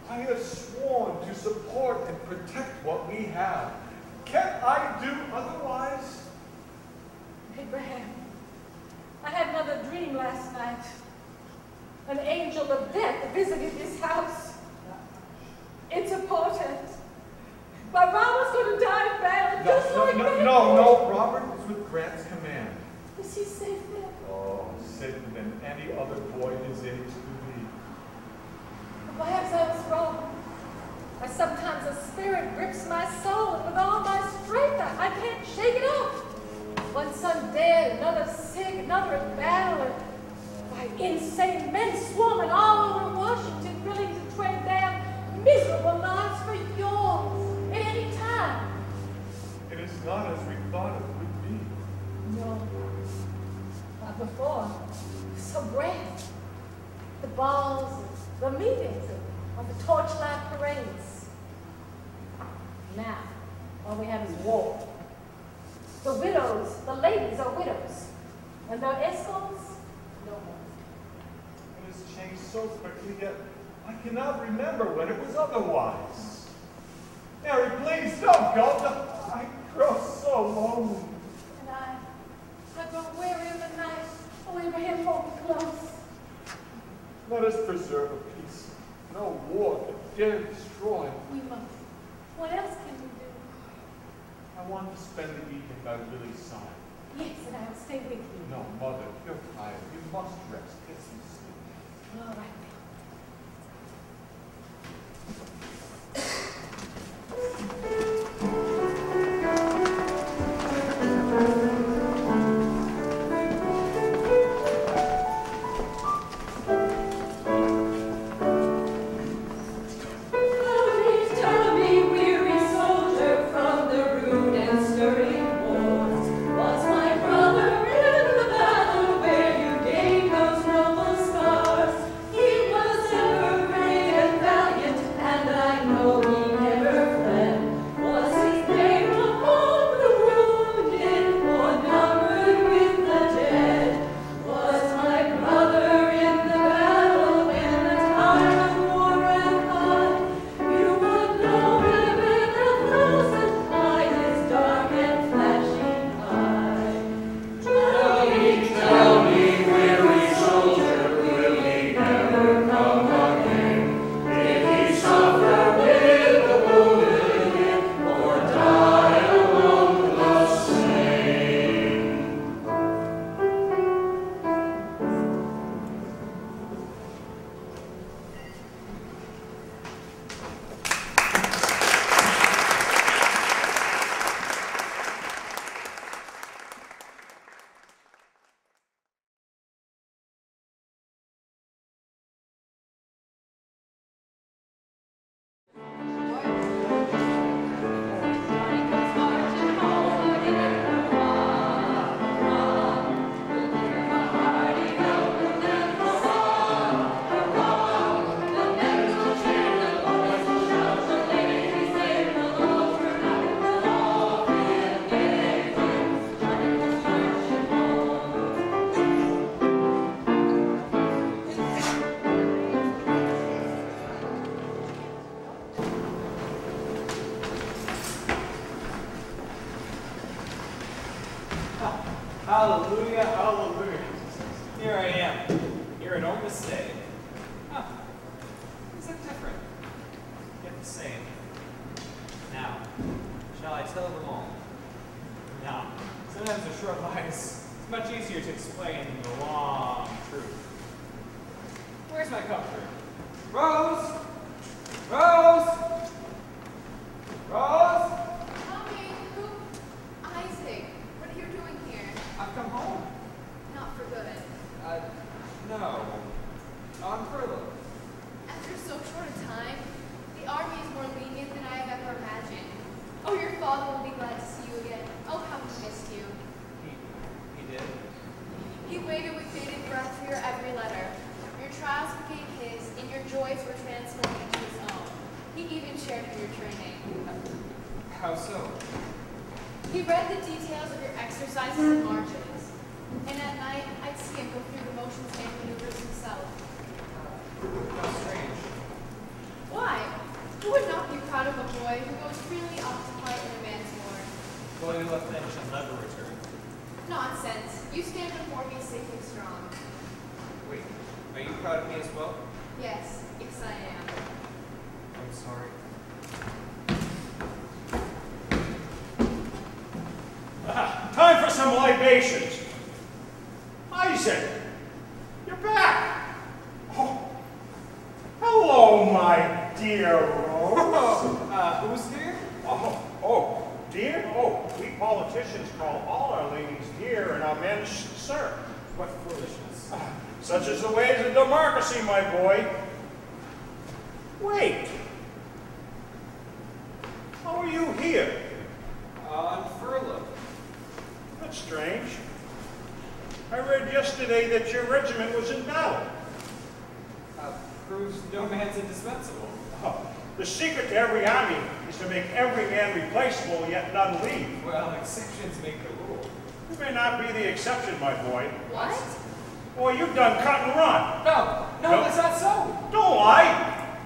I have sworn to support and protect what we have. Can I do otherwise? Abraham, I had another dream last night. An angel of death visited this house. It's a portent. My Robert's going to die in battle, just like me. No, Robert is with Grant's command. Is he safe there? Oh, safer than any other boy his age could be. Perhaps I was wrong. Sometimes a spirit grips my soul, and with all my strength, I can't shake it off. One son dead, another sick, another in battle, and why, insane men swarming all over Washington, willing to trade their miserable lives for yours at any time. It is not as we thought it would be. No, not before. So grand. The balls, the meetings, or the torchlight parades. Now, all we have is war. The widows, the ladies are widows. And their escorts, no more. It has changed so quickly, yet I cannot remember when it was otherwise. Mary, please don't go. I grow so lonely. And I grow weary of the night. Oh, Abraham, hold me close. Let us preserve a peace. No war that dare destroy. We must. What else can we do? I want to spend the evening by Lily's side. Yes, and I will stay with you. No, Mother, you're tired. You must rest. Get some sleep. All right. Hallelujah, hallelujah. Here I am. Here at home to stay. Huh. Is it different? Yet the same. Now, shall I tell them all? No. Sometimes a short line is much easier to explain than the long truth. Where's my comforter? Rose! Rose! Rose! Mommy, Isaac, what are you doing here? I've come home. Not for good. No. On furlough. After so short a time, the army is more lenient than I have ever imagined. Oh, your father will be glad to see you again. Oh, how he missed you. He did? He waited with bated breath for your every letter. Your trials became his, and your joys were transformed into his own. He even shared in your training. How so? He read the details of your exercises and marches. And at night, I'd see him go through the motions and maneuvers himself. How strange. Why? Who would not be proud of a boy who goes freely off to fight in a man's war? Boy who left bench and never returned. Nonsense. You stand before me safe and strong. Wait, are you proud of me as well? Yes, yes I am. I'm sorry. Time for some libations. Isaac, you're back. Oh, hello, my dear Rose. Who's dear? Oh, dear? Oh, we politicians call all our ladies dear and our men sir. What foolishness. Such is the ways of democracy, my boy. Wait. How are you here? On furlough. That's strange. I read yesterday that your regiment was in battle. Proves no man's indispensable. Oh, the secret to every army is to make every man replaceable, yet none leave. Well, exceptions make the rule. You may not be the exception, my boy. What? Boy, you've done cut and run. No, Nope. that's not so. Don't lie.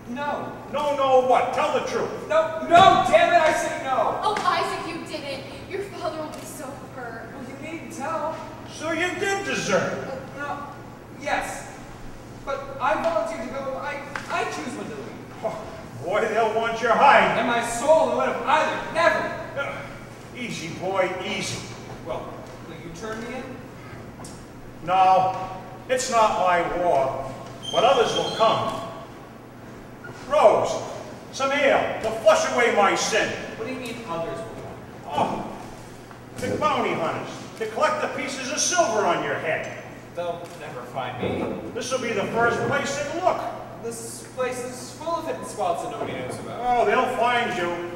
No. No, what? Tell the truth. No, damn it, I say no. Oh, Isaac, you didn't. Your father will be so hurt. Well, you needn't tell. So you did desert. No, yes. But I volunteered to go. I choose when to leave. Oh, boy, they'll want your hide. And my soul would have either. Never. Easy, boy, easy. Well, will you turn me in? No, it's not my war, but others will come. Rose, some ale to flush away my sin. What do you mean others will come? Oh, the bounty hunters to collect the pieces of silver on your head. They'll never find me. This will be the first place they look. This place is full of hidden spots that nobody knows about. Oh, they'll find you.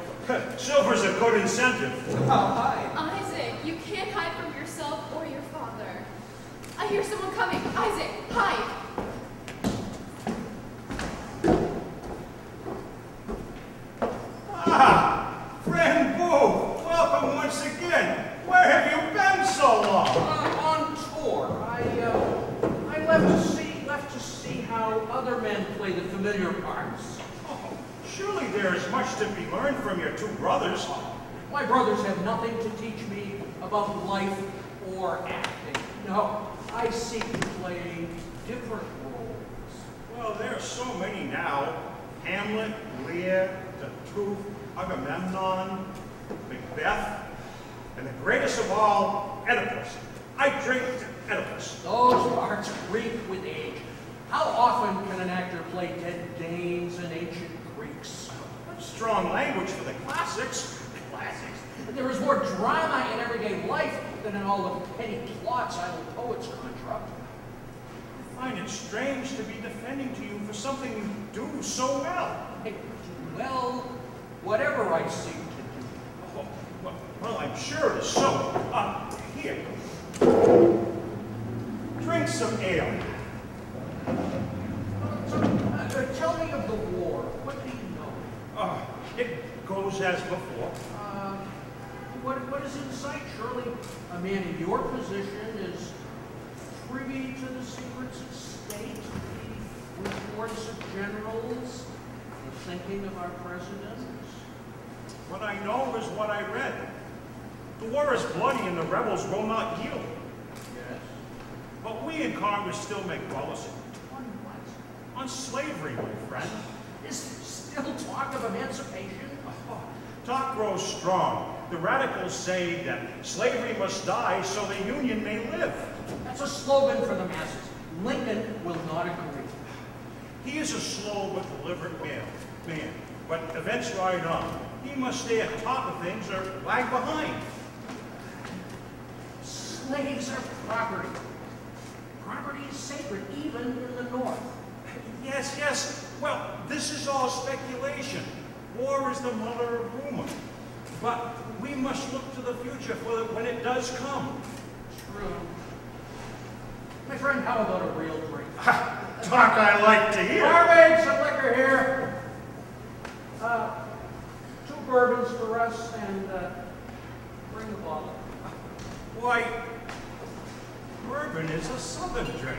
Silver's a good incentive. Oh, hi. Isaac, you can't hide from yourself or your father. I hear someone coming. Isaac, hide. Ah, friend Boo, welcome once again. Where have you been so long? On tour. I left to see how other men play the familiar parts. Oh, surely there is much to be learned from your two brothers. My brothers have nothing to teach me about life or acting. No, I seek to play different roles. Well, there are so many now. Hamlet, Lear, the Truth, Agamemnon, Macbeth, and the greatest of all, Oedipus. I drink to Oedipus. Those parts creep with age. How often can an actor play dead Danes and ancient Greeks? That's strong language for the classics. Classics. There is more drama in everyday life than in all the petty plots idle poets conjure up. I find it strange to be defending to you for something you do so well. I do well whatever I seek to do. Oh, well, I'm sure it is so. Here. Drink some ale. Tell me of the war. What do you know? It goes as before. What is in sight? Surely a man in your position is privy to the secrets of state, the reports of generals, the thinking of our presidents. What I know is what I read. The war is bloody and the rebels will not yield. Yes. But we in Congress still make policy. On what? On slavery, my friend. Is there still talk of emancipation? Talk grows strong. The radicals say that slavery must die so the Union may live. That's a slogan for the masses. Lincoln will not agree. He is a slow but deliberate man. But events ride on. He must stay at top of things or lag behind. Slaves are property. Property is sacred, even in the North. Yes. Well, this is all speculation. War is the mother of rumor. But we must look to the future for when it does come. True. My friend, how about a real drink? Talk I like to hear. Barmaid, some liquor here. 2 bourbons for us, and bring the bottle. Why, Bourbon is a southern drink.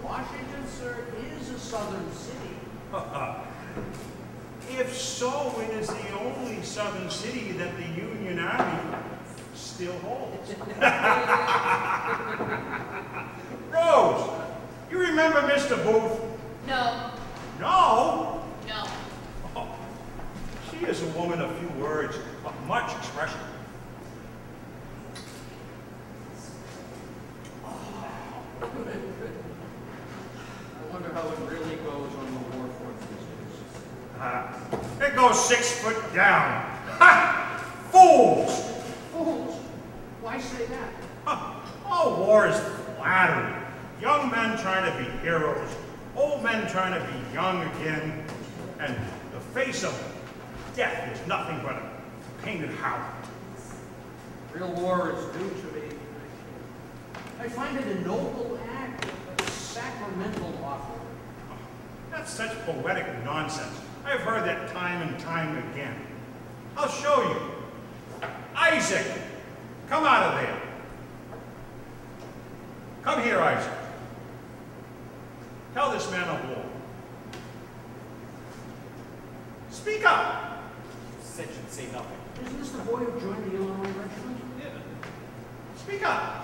Washington, sir, is a southern city. If so, it is the only southern city that the Union Army still holds. Rose, you remember Mr. Booth? No. No? No. Oh, she is a woman of few words, but much expression. Good, good. I wonder how it really goes on the war front these days. It goes 6 foot down. Ha! Fools! Fools? Why say that? All war is flattery. Young men trying to be heroes, old men trying to be young again, and the face of death is nothing but a painted howl. Real war is new to me. I find it a noble act, a sacramental offering. That's such poetic nonsense. I've heard that time and time again. I'll show you. Isaac, come out of there. Come here, Isaac. Tell this man of war. Speak up. Said you'd say nothing. Isn't this the boy who joined the Illinois regiment? Yeah. Speak up.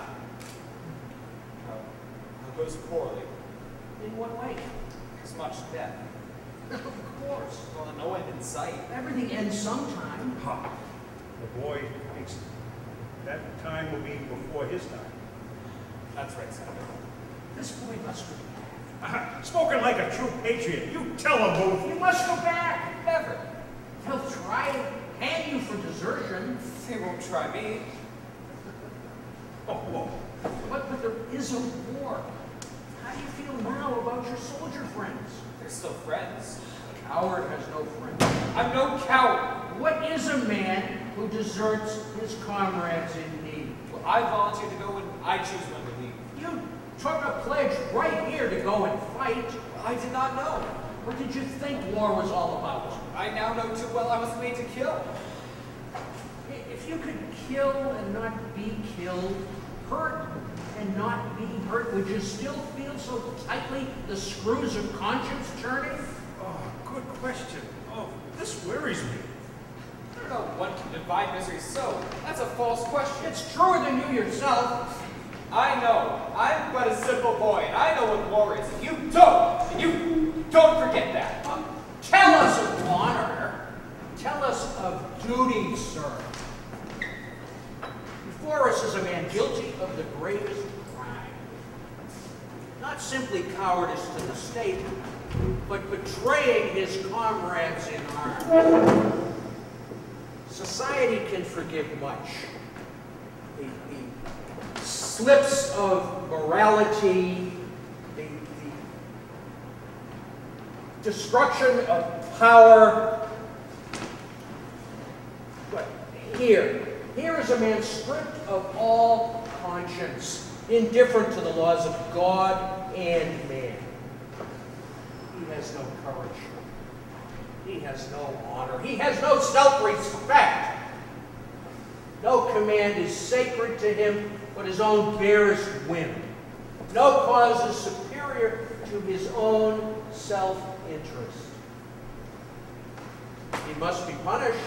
It goes poorly. In what way? As much death. Of course. Well, no end in sight. Everything ends sometime. The boy thinks that time will be before his time. That's right, Senator. This boy must go back. Spoken like a true patriot. You tell him, Booth. You must go back. Never. They'll try to hang you for desertion. They won't try me. Oh. But there is a war. How do you feel now about your soldier friends? They're still friends. A coward has no friends. I'm no coward. What is a man who deserts his comrades in need? Well, I volunteered to go when I choose when to leave. You took a pledge right here to go and fight. Well, I did not know. What did you think war was all about? I now know too well I was made to kill. If you could kill and not be killed, hurt and not be hurt, would you still feel so tightly the screws of conscience turning? Oh, good question. Oh, this worries me. I don't know what can divide misery so. That's a false question. It's truer than you yourself. I know. I'm but a simple boy, and I know what war is, and you don't. And you don't forget that. Tell us of honor. Tell us of duty, sir. Before us is a man guilty of the greatest crime. Not simply cowardice to the state, but betraying his comrades in arms. Society can forgive much. The slips of morality, the destruction of power. But here is a man stripped of all conscience, indifferent to the laws of God and man. He has no courage. He has no honor. He has no self-respect. No command is sacred to him but his own barest whim. No cause is superior to his own self-interest. He must be punished,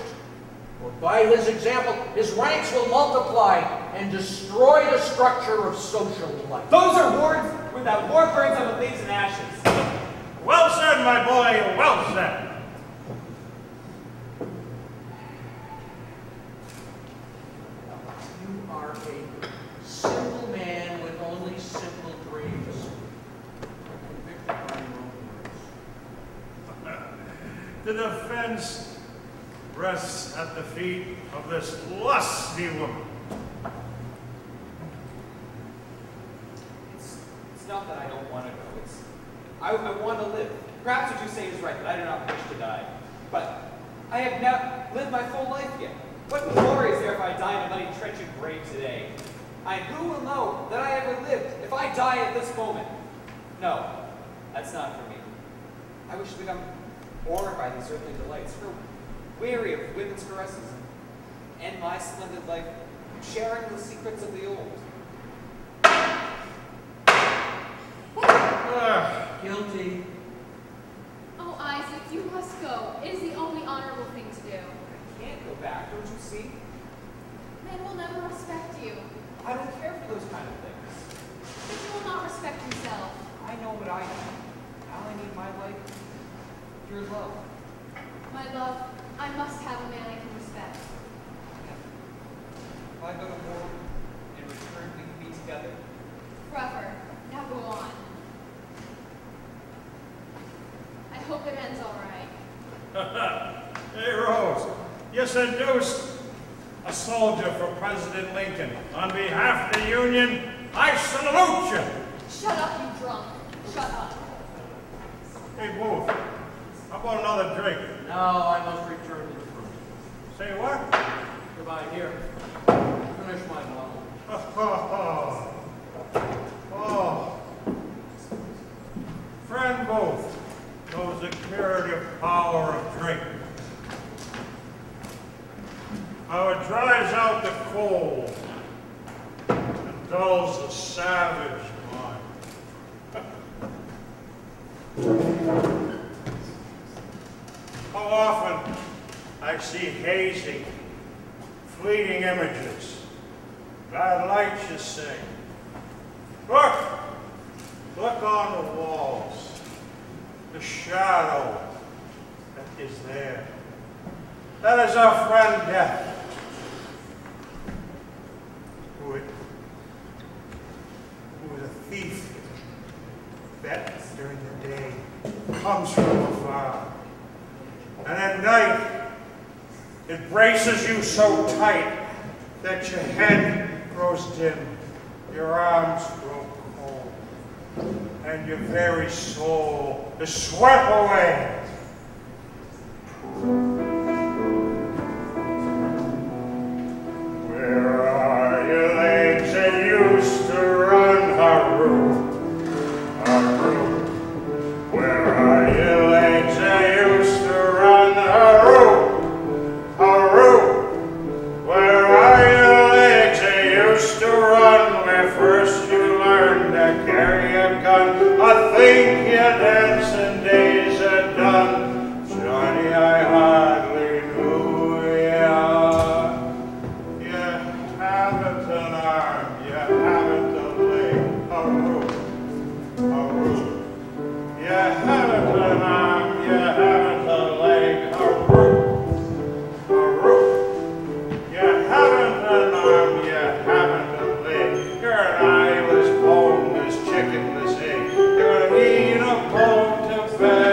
or by his example, his ranks will multiply and destroy the structure of social life. Those are words without war burns them with leaves and ashes. Well said, my boy, well said. You are a simple man with only simple dreams. Convicted by your own words. The defense rests at the feet of this lusty woman. It's not that I don't want to go. I want to live. Perhaps what you say is right, that I do not wish to die. But I have now lived my full life yet. What glory is there if I die in a muddy trench and grave today? And who will know that I ever lived if I die at this moment? No, that's not for me. I wish to become bored by these earthly delights, grow weary of women's caresses, and end my splendid life sharing the secrets of the old. Guilty. Oh, Isaac, you must go. It is the only honorable thing to do. I can't go back, don't you see? Men will never respect you. I don't care for those kind of things. But you will not respect yourself. I know what I need. Now I need my life, your love. My love, I must have a man I can respect. If I go to war, in return we can be together. Forever. Now go on. I hope it ends all right. Hey, Rose, you seduced a soldier for President Lincoln. On behalf of the Union, I salute you. Shut up, you drunk. Shut up. Hey, Booth, how about another drink? No, I must return to the room. Say what? Goodbye, here. Finish my bottle. Oh. Friend Booth knows the curative power of drink. How it drives out the cold and dulls the savage mind. How often I see hazy, fleeting images, bad lights, you say. Look on the walls, the shadow that is there. That is our friend Death, who is a thief that during the day comes from afar. And at night, it braces you so tight that your head grows dim, your arms grow cold, and your very soul is swept away. Where are your legs that used to run, Haru? Haru. Where are your legs that used to run, Haru? Haru. Where are your legs that used to run where first you learned to carry a gun? I think your dancing days are done. Johnny, I hardly knew ya. You haven't an arm, you haven't a leg, Haru. Haru. You haven't an arm, you haven't a leg, Haru. Haru. You haven't an arm, you haven't a leg. You're an eyeless, boneless, chickenless egg. You're gonna need a bone to bed.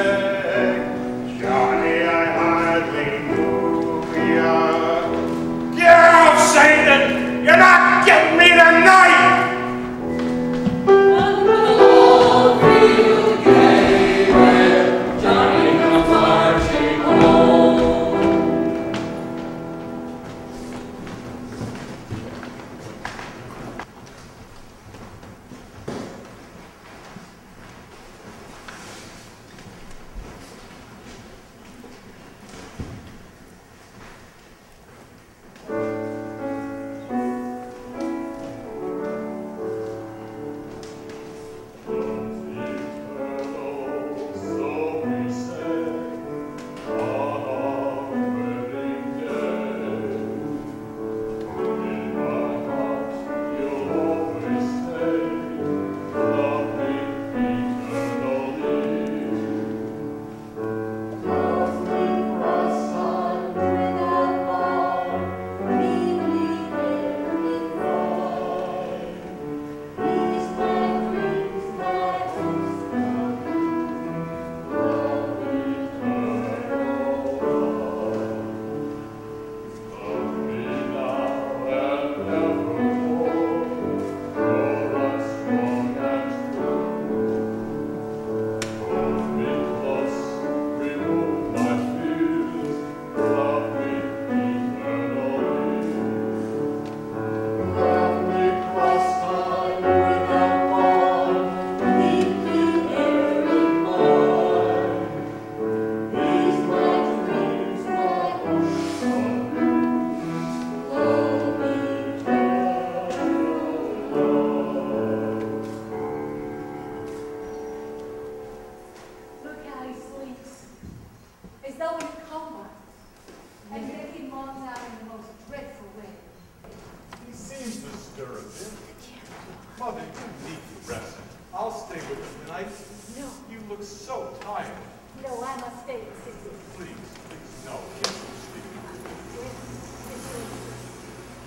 night? No. You look so tired. No, I must stay and sit here. Please, no. Get some sleep. Yes,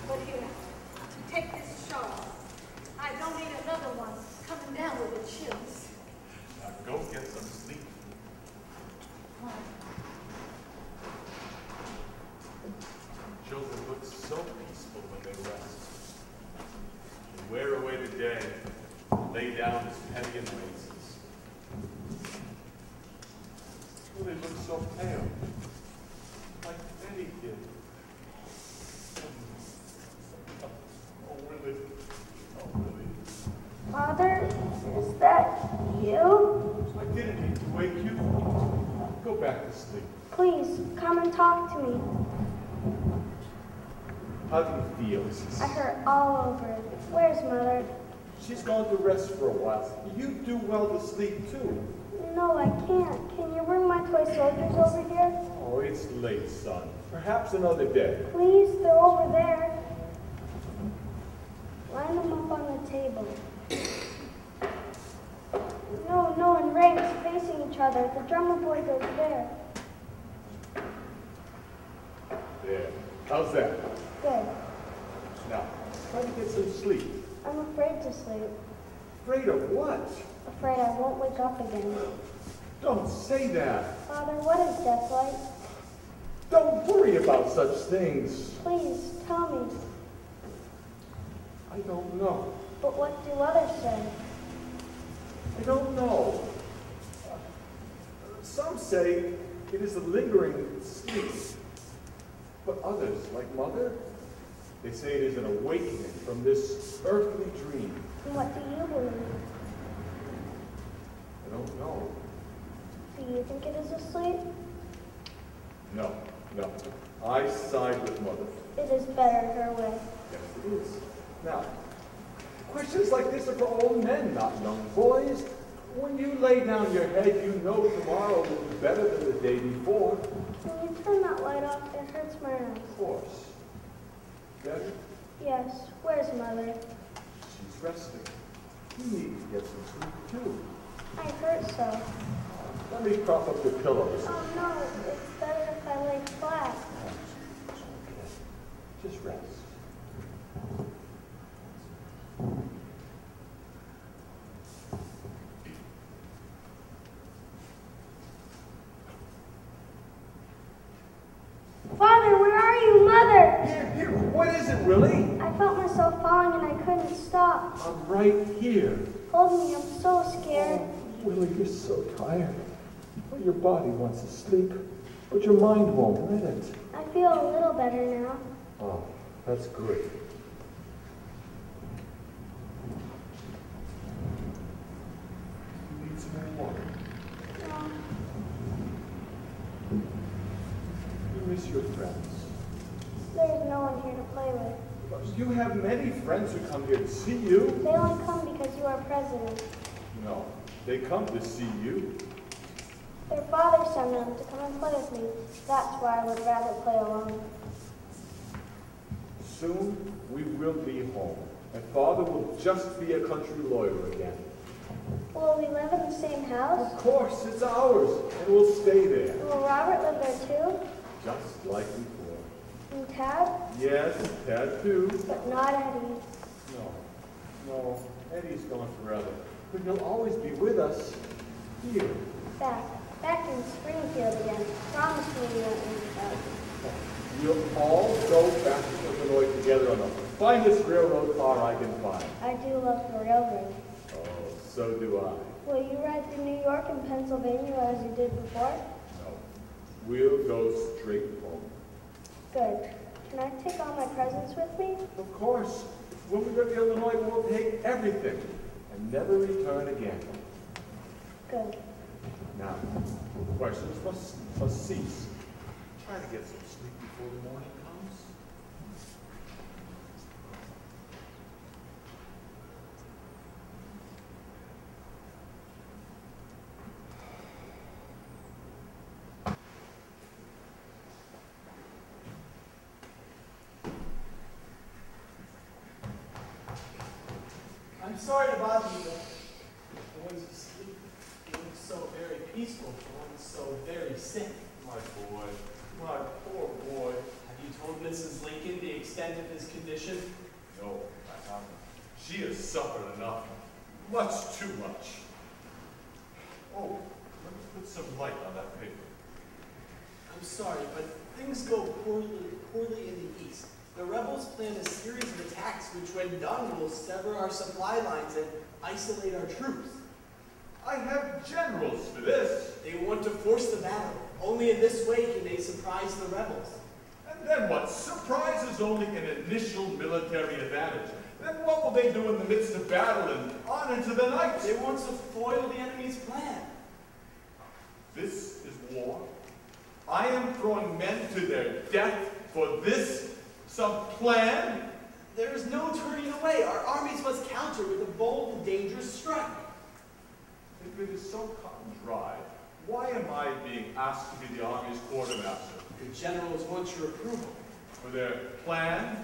but here, take this shawl. I don't need another one coming down with the chills. Now go get some sleep. Children look so peaceful when they rest. They wear away the day, lay down as petty annoyances. Oh, they look so pale, like Betty did. Oh, Willie. Oh, Willie. Father, is that you? I didn't mean to wake you. Go back to sleep. Please, come and talk to me. How do you feel, Sissy? I hurt all over. Where's Mother? She's gone to rest for a while. You do well to sleep, too. No, I can't. Can you bring my toy soldiers over here? Oh, it's late, son. Perhaps another day. Please, they're over there. Line them up on the table. No, in ranks, facing each other. The drummer boy's over there. There. How's that? Good. Now, try to get some sleep. I'm afraid to sleep. Afraid of what? Afraid I won't wake up again. Don't say that. Father, what is death like? Don't worry about such things. Please, tell me. I don't know. But what do others say? I don't know. Some say it is a lingering sleep. But others, like Mother, they say it is an awakening from this earthly dream. And what do you believe? I don't know. Do you think it is a sleep? No. I side with Mother. It is better her way. Yes, it is. Now, questions like this are for old men, not young boys. When you lay down your head, you know tomorrow will be better than the day before. Can you turn that light off? It hurts my eyes. Of course. Better? Yes. Where's Mother? She's resting. You need to get some sleep, too. I hurt so. Let me prop up your pillows. Oh no, it's better if I lay flat. It's okay. Just rest. Father, where are you? Mother! Here, what is it, Willie? I felt myself falling and I couldn't stop. I'm right here. Hold me, I'm so scared. Willie, you're so tired. Well, your body wants to sleep, but your mind won't let it. I feel a little better now. Oh, that's good. You need some more water. No. You miss your friends. There's no one here to play with. You have many friends who come here to see you. They only come because you are president. No, they come to see you. Their father sent them to come and play with me. That's why I would rather play alone. Soon we will be home, and Father will just be a country lawyer again. Will we live in the same house? Of course, it's ours, and we'll stay there. Will Robert live there too? Just like before. And Tad? Yes, Dad too. But not Eddie. No, Eddie's gone forever. But he'll always be with us. Here. Back in Springfield again. Promise me you won't leave us. We'll all go back to Illinois together on the finest railroad car I can find. I do love the railroad. Oh, so do I. Will you ride through New York and Pennsylvania as you did before? No. We'll go straight home. Good. Can I take all my presents with me? Of course. When we go to Illinois, we'll take everything and never return again. Good. Now, questions must cease. Try to get some sleep before the morning comes. I'm sorry to bother you, but I was asleep. very sick. My boy, my poor boy. Have you told Mrs. Lincoln the extent of his condition? No, I haven't. She has suffered enough. Much too much. Oh, let me put some light on that paper. I'm sorry, but things go poorly in the east. The rebels plan a series of attacks which, when done, will sever our supply lines and isolate our troops. I have generals for this. They want to force the battle. Only in this way can they surprise the rebels. And then what? Surprise is only an initial military advantage. Then what will they do in the midst of battle and on into the night? They want to foil the enemy's plan. This is war. I am throwing men to their death for this some plan. There is no turning away. Our armies must counter with a bold and dangerous strike. If it is so cut and dry, why am I being asked to be the army's quartermaster? The generals want your approval. For their plan?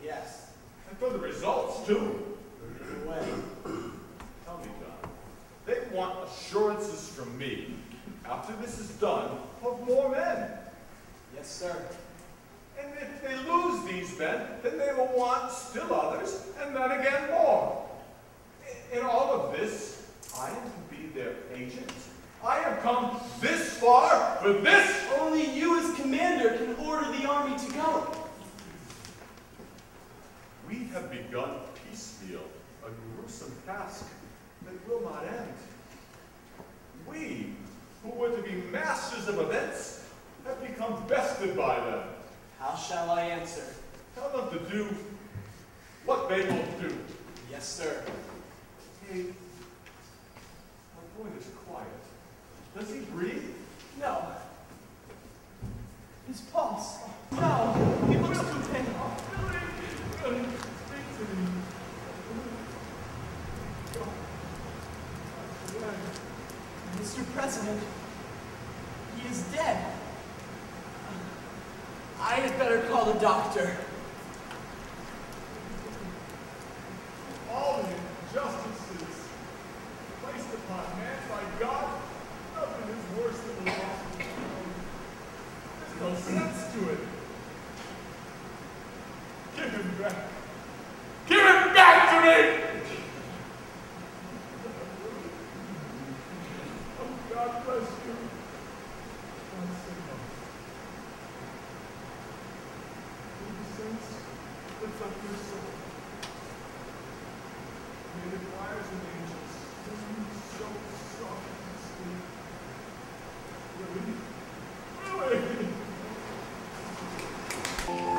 Yes. And for the results, too. Either way. Tell me, John, they want assurances from me, after this is done, of more men. Yes, sir. And if they lose these men, then they will want still others, and then again more. In all of this, I am to be their agent. I have come this far for this. Only you as commander can order the army to go. We have begun piecemeal, a gruesome task that will not end. We, who were to be masters of events, have become bested by them. How shall I answer? Tell them to do what they will do. Yes, sir. Hey, my boy is quiet. Does he breathe? No. His pulse. No. He looks too pale. Speak to me. Mr. President, he is dead. I had better call the doctor. All the injustices placed upon man by God, nothing is worse than the loss of the throne. There's no sense to it. Give him back. Give him back to me! Oh, God bless you. God save us. Saints, lift up your soul. May the choirs and angels sing so soft and sweet. Really? Really? Oh,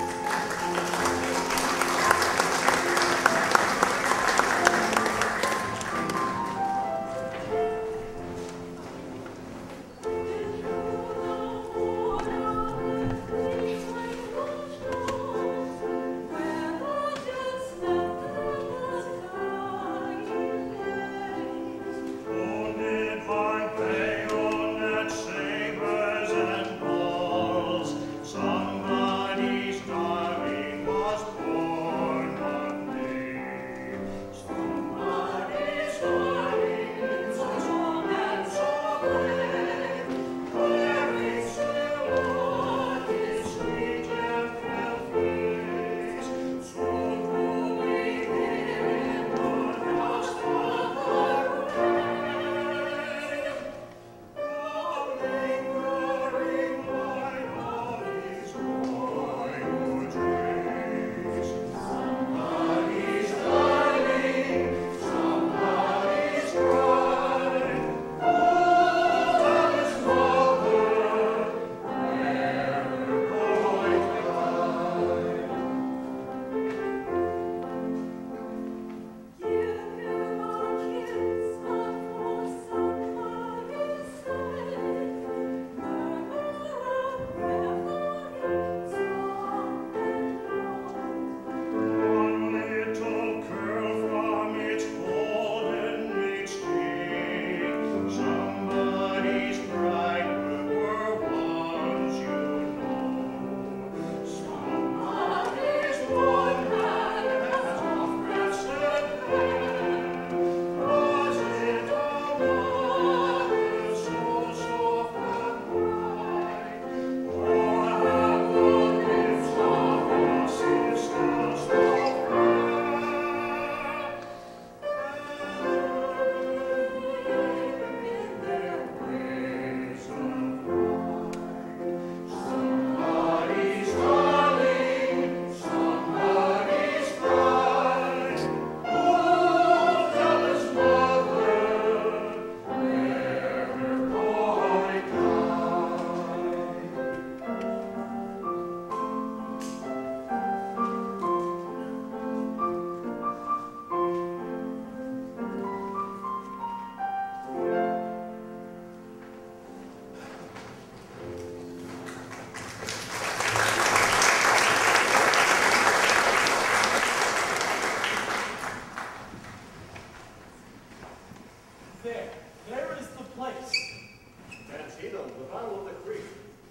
the Battle of the Creek.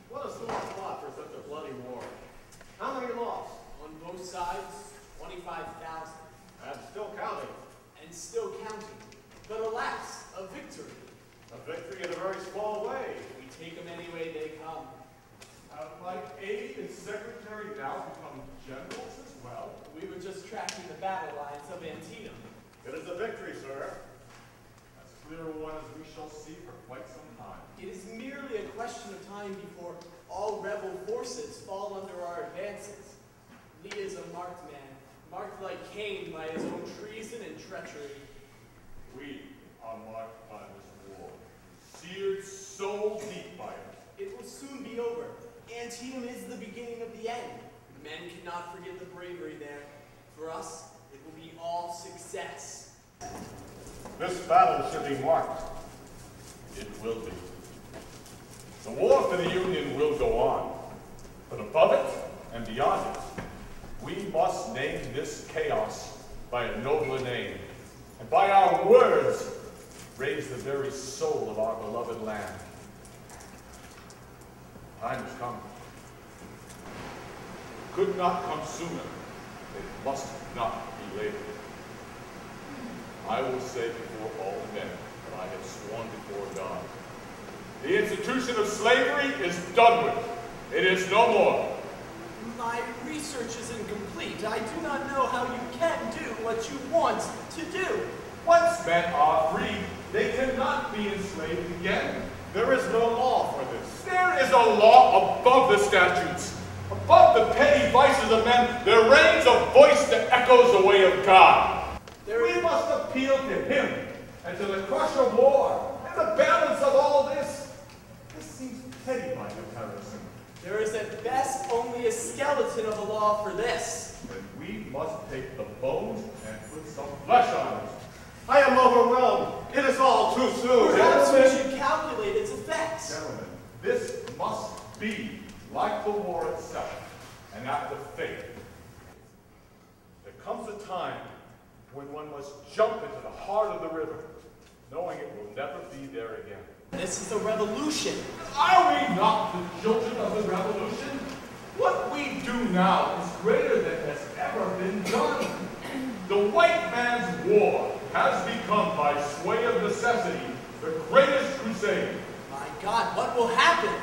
What a small spot for such a bloody war. How many lost? On both sides, 25,000. And still counting. And still counting. But alas, a victory. A victory in a very small way. We take them any way they come. Have my aide and secretary now become generals as well? We were just tracking the battle lines of Antietam. It is a victory, sir. As clear a one as we shall see for quite some time. It is merely a question of time before all rebel forces fall under our advances. Lee is a marked man, marked like Cain by his own treason and treachery. We are marked by this war, seared so deep by it. It will soon be over. Antietam is the beginning of the end. Men cannot forget the bravery there. For us, it will be all success. This battle should be marked. It will be. The war for the Union will go on. But above it and beyond it, we must name this chaos by a nobler name, and by our words, raise the very soul of our beloved land. Time has come. It could not come sooner. It must not be later. I will say before all men that I have sworn before God. The institution of slavery is done with. It is no more. My research is incomplete. I do not know how you can do what you want to do. Once men are freed, they cannot be enslaved again. There is no law for this. There is a law above the statutes. Above the petty vices of men, there reigns a voice that echoes the way of God. We must appeal to him and to the crush of war and the balance of all this. This seems petty by comparison. There is at best only a skeleton of a law for this. Then we must take the bones and put some flesh on it. I am overwhelmed. It is all too soon. Perhaps we should calculate its effects. Gentlemen, this must be like the war itself, an act of faith. There comes a time when one must jump into the heart of the river, knowing it will never be there again. This is a revolution. Are we not the children of the revolution? What we do now is greater than has ever been done. The white man's war has become, by sway of necessity, the greatest crusade. My God, what will happen?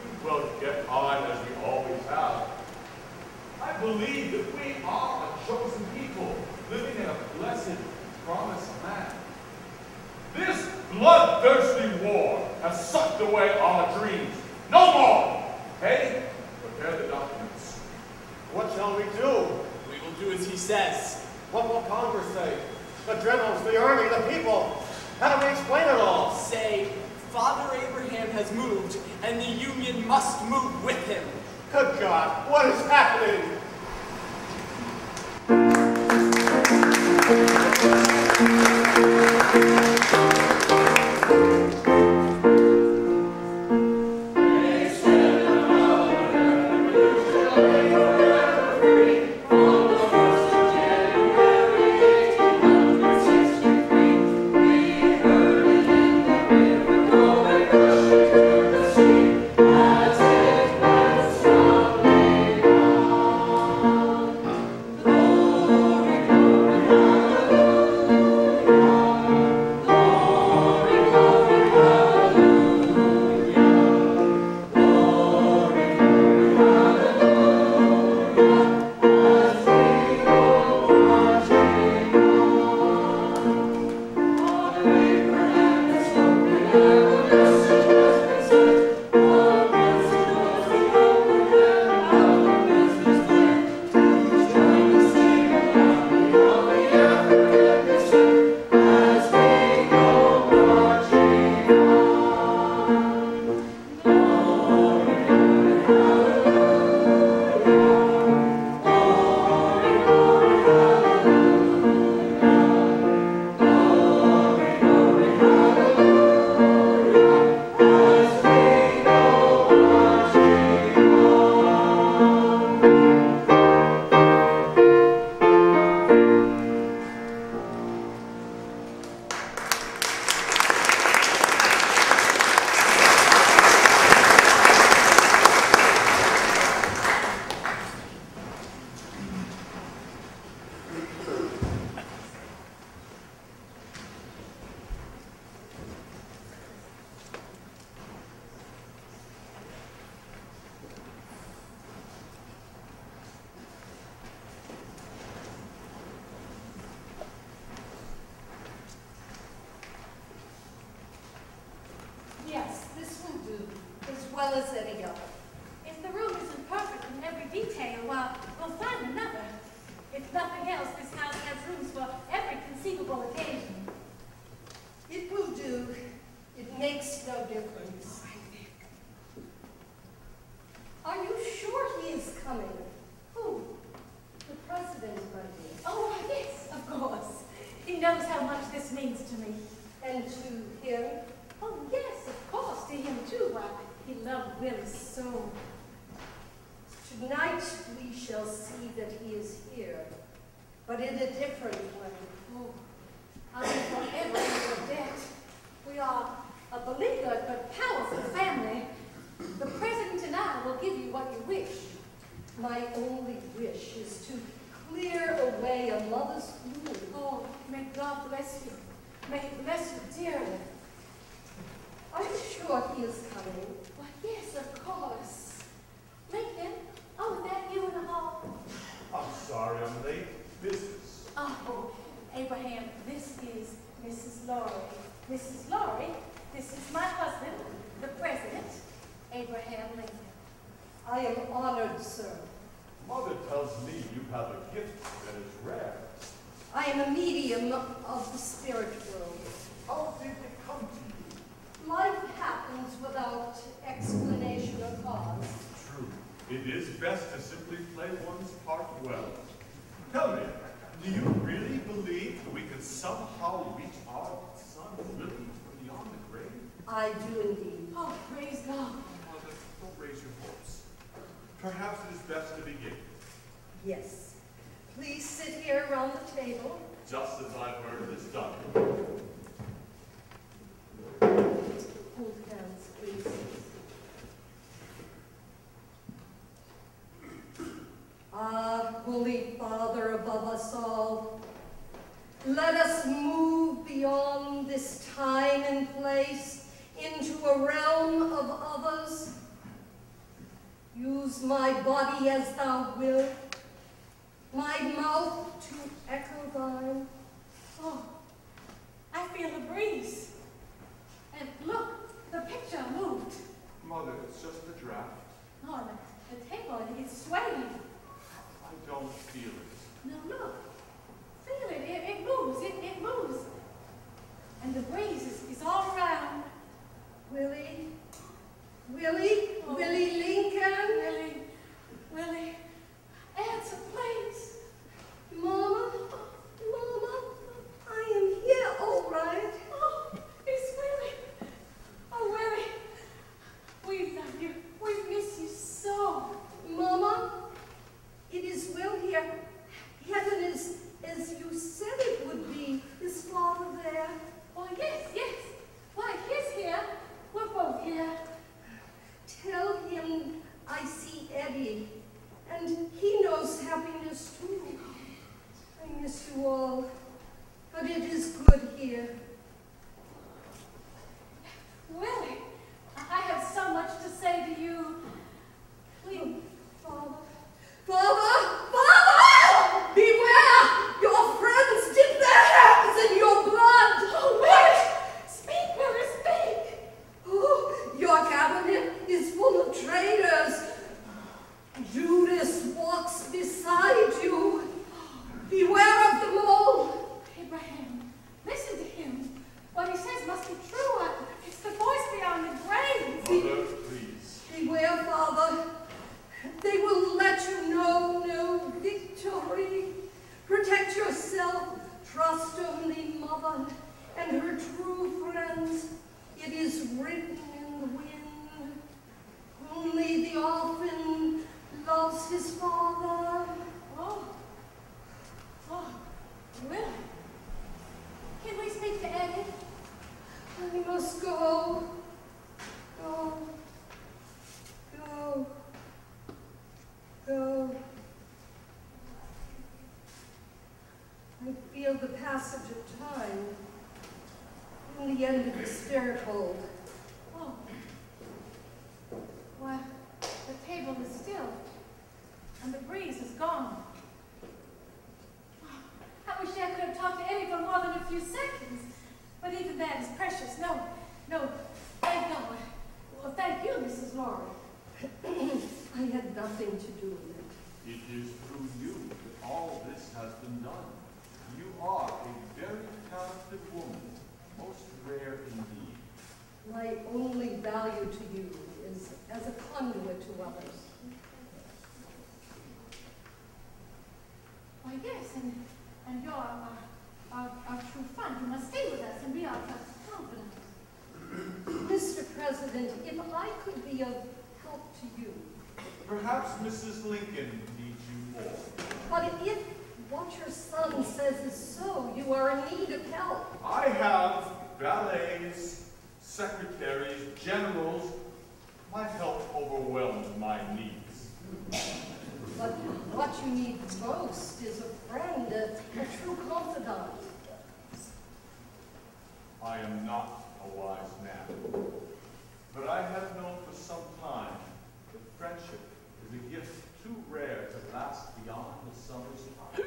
We will get on as we always have. I believe that we are a chosen people, living in a blessed, promised land. This bloodthirsty war has sucked away our dreams. No more! Hey, prepare the documents. What shall we do? We will do as he says. What will Congress say? The generals, the army, the people. How do we explain it all? Say, Father Abraham has moved, and the Union must move with him. Good God, what is happening? Yes, this will do, as well as any other. If the room isn't perfect in every detail, well, we'll find another. If nothing else, this house has rooms for every conceivable occasion. It will do. It makes no difference. Are you sure he is coming? Who? The president, my dear. Oh, yes, of course. He knows how much this means to me. And to him? Oh, yes, of course, to him too. Why, he loved Willie so. Tonight we shall see that he is here, but in a different way. Oh, I'll be forever in your debt. We are a beleaguered but powerful family. The president and I will give you what you wish. My only wish is to clear away a mother's gloom. Oh, may God bless you. May he bless you dearly. Are you sure he is coming? Why, yes, of course. Lincoln, oh, is that you in the hall? I'm sorry I'm late. Business. Oh, Abraham, this is Mrs. Laurie. Mrs. Laurie, this is my husband, the president, Abraham Lincoln. I am honored, sir. Mother tells me you have a gift that is rare. I am a medium of the spirit world. How did it come to you? Life happens without explanation or cause. True. It is best to simply play one's part well. Tell me, do you really believe we can somehow reach our son Willie from beyond the grave? I do indeed. Oh, praise God. Mother, don't raise your hopes. Perhaps it is best to begin. Yes. Please sit here around the table. Just as I've heard it is done. Hold hands, please. Ah, Holy Father above us all, let us move beyond this time and place into a realm of others. Use my body as thou wilt, my mouth to echo thine. Oh, I feel a breeze. And look, the picture moved. Mother, it's just a draft. Oh, the table is swaying. I don't feel it. No, look. Feel it. It moves. It moves. And the breeze is all around. Willie? Willie? Oh. Willie Lincoln? Willie. Answer, please. Mama? Mama? I am here, all right. Oh, it's Willie. Oh, Willie. We love you. We miss you so. Mama? It is Will here. Heaven is as you said it would be. Is Father there? Oh, yes, yes. Why, he's here. We're both here. Tell him I see Eddie, and he knows happiness too. I miss you all, but it is good here. Willie, I have so much to say to you. Please, Father. Father! Father! Beware! Your friends dip their hands in your blood! Oh, Willie! Speak, Willie, speak! Oh, your cabinet is full of traitors. Judas walks beside you. Beware of them all. Abraham, listen to him. What he says must be true. It's the voice beyond the grave. Mother, please. Beware, Father. They will let you know no victory. Protect yourself. Trust only Mother and her true friends. It is written in the wind. Only nothing to do with it. It is through you that all this has been done. You are a very talented woman, most rare indeed. My only value to you is as a conduit to others. Why, yes, and you're our true friend. You must stay with us and be our trusted confidant. Mr. President, if I could be of help to you. Perhaps Mrs. Lincoln needs you more. But if what your son says is so, you are in need of help. I have valets, secretaries, generals. My help overwhelms my needs. But what you need most is a friend, a true confidant. I am not a wise man, but I have known for some time that friendship is a gift too rare to last beyond the summer's time.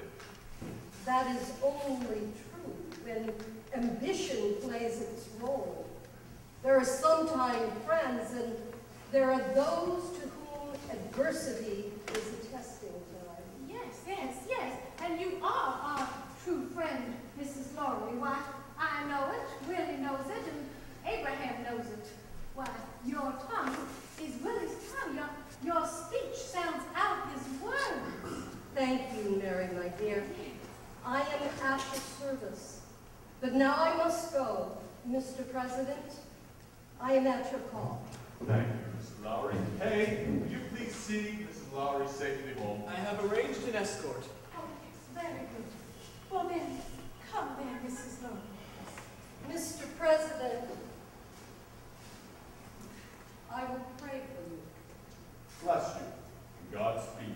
That is only true when ambition plays its role. There are sometimes friends, and there are those to whom adversity is a testing time. Yes, and you are our true friend, Mrs. Lowry. Why, I know it, Willie knows it, and Abraham knows it. Why, your tongue is Willie's tongue. Your speech sounds out his words. Thank you, Mary, my dear. I am at your service. But now I must go. Mr. President, I am at your call. Thank you, Mrs. Lowry. Hey, will you please see Mrs. Lowry safely home? I have arranged an escort. Oh, yes, very good. Well then, come there, Mrs. Lowry. Mr. President, I will pray for you. Bless you. Godspeed.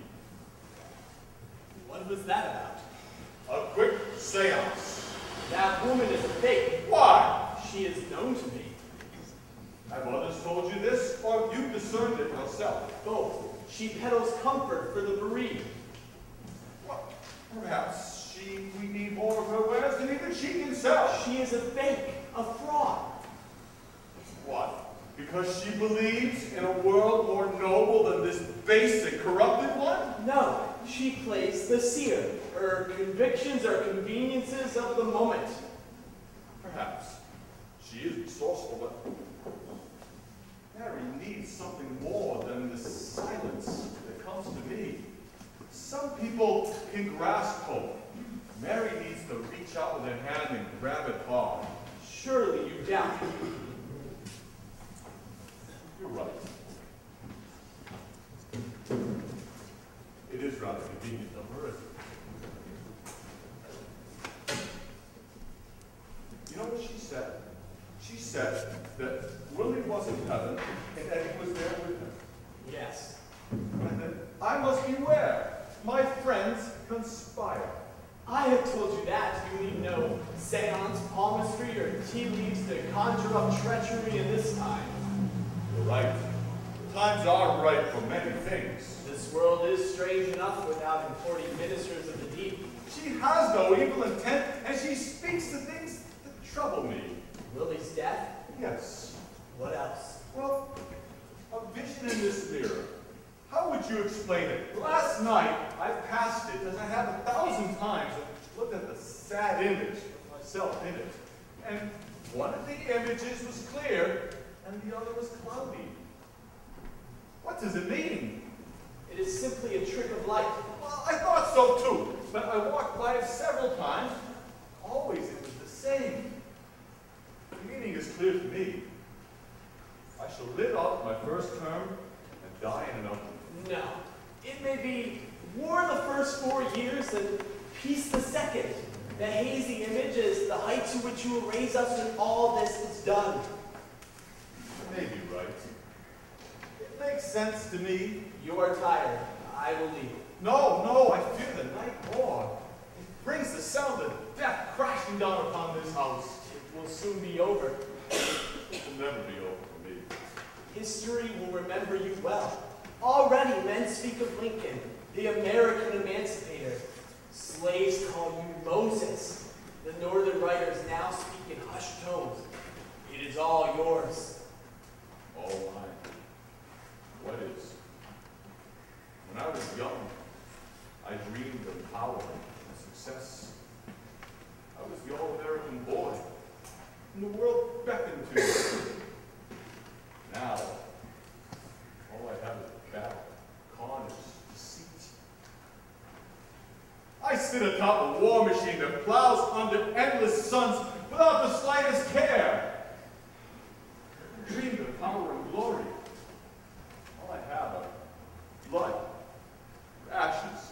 What was that about? A quick seance. That woman is a fake. Why? She is known to me. Have others told you this, or have you discerned it yourself? Both. She peddles comfort for the bereaved. Well, perhaps we need more of her wares than even she can sell. She is a fake, a fraud. What? Because she believes in a world more noble than this base and corrupted one? No, she plays the seer. Her convictions are conveniences of the moment. Perhaps. She is resourceful, but Mary needs something more than the silence that comes to me. Some people can grasp hope. Mary needs to reach out with her hand and grab it hard. Surely you doubt. You're right. It is rather convenient of her, isn't it? You know what she said? She said that Willie was in heaven and Eddie was there with him. Yes. And that I must beware. My friends conspire. I have told you that. You need no seance, palmistry, or tea leaves to conjure up treachery in this time. You're right. Times are ripe for many things. This world is strange enough without importing ministers of the deep. She has no evil intent, and she speaks the things that trouble me. Willie's death? Yes. What else? Well, a vision in this mirror. How would you explain it? Last night, I passed it, as I have 1,000 times, and looked at the sad image of myself in it. And one of the images was clear, and the other was cloudy. What does it mean? It is simply a trick of light. Well, I thought so too, but I walked by it several times. Always it was the same. The meaning is clear to me. I shall live out my first term and die in another. No. It may be war the first 4 years and peace the second. The hazy image is the height to which you will raise us when all this is done. You may be right. It makes sense to me. You are tired. I will leave. No, I fear the night more. It brings the sound of death crashing down upon this house. It will soon be over. It will never be over for me. History will remember you well. Already men speak of Lincoln, the American emancipator. Slaves call you Moses. The northern writers now speak in hushed tones. It is all yours. All mine. What is? sit atop a war machine that plows under endless suns without the slightest care. I dreamed of power and glory. All I have are blood, ashes.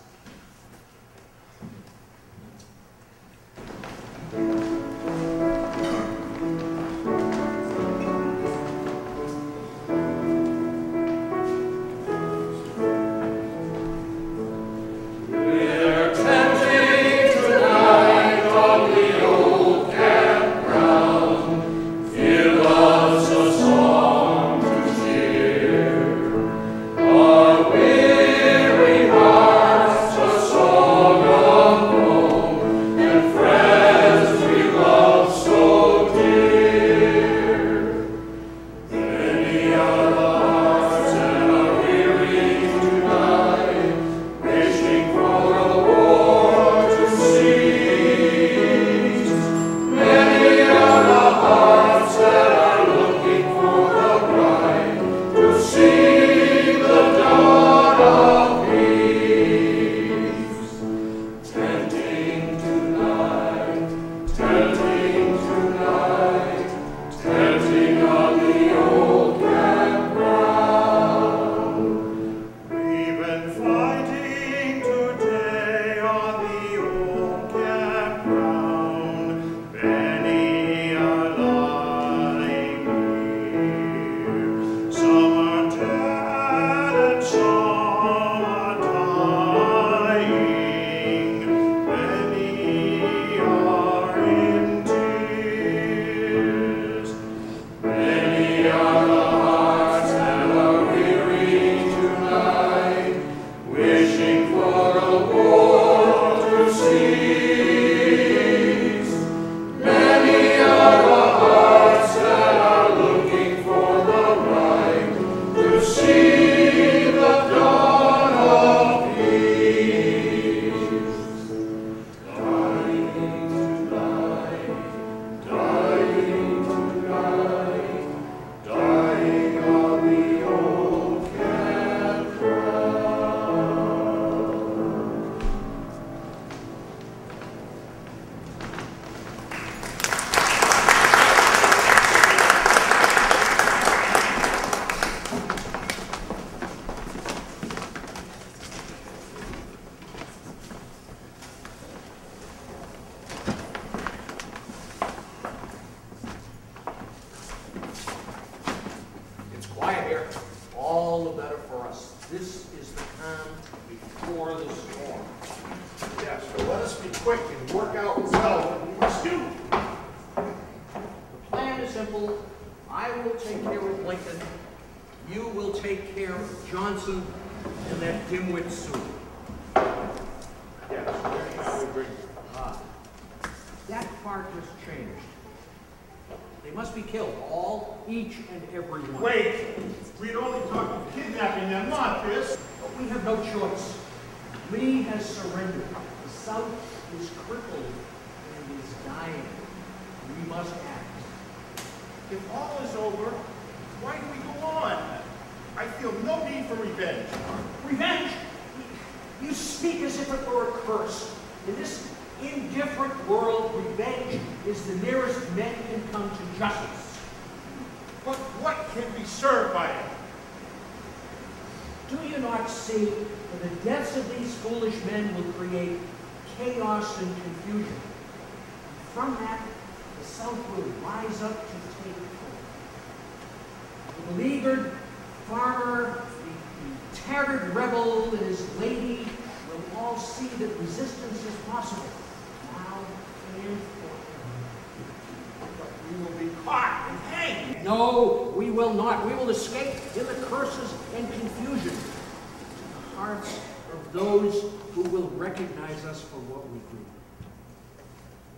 No, we will not. We will escape in the curses and confusion. The hearts of those who will recognize us for what we do.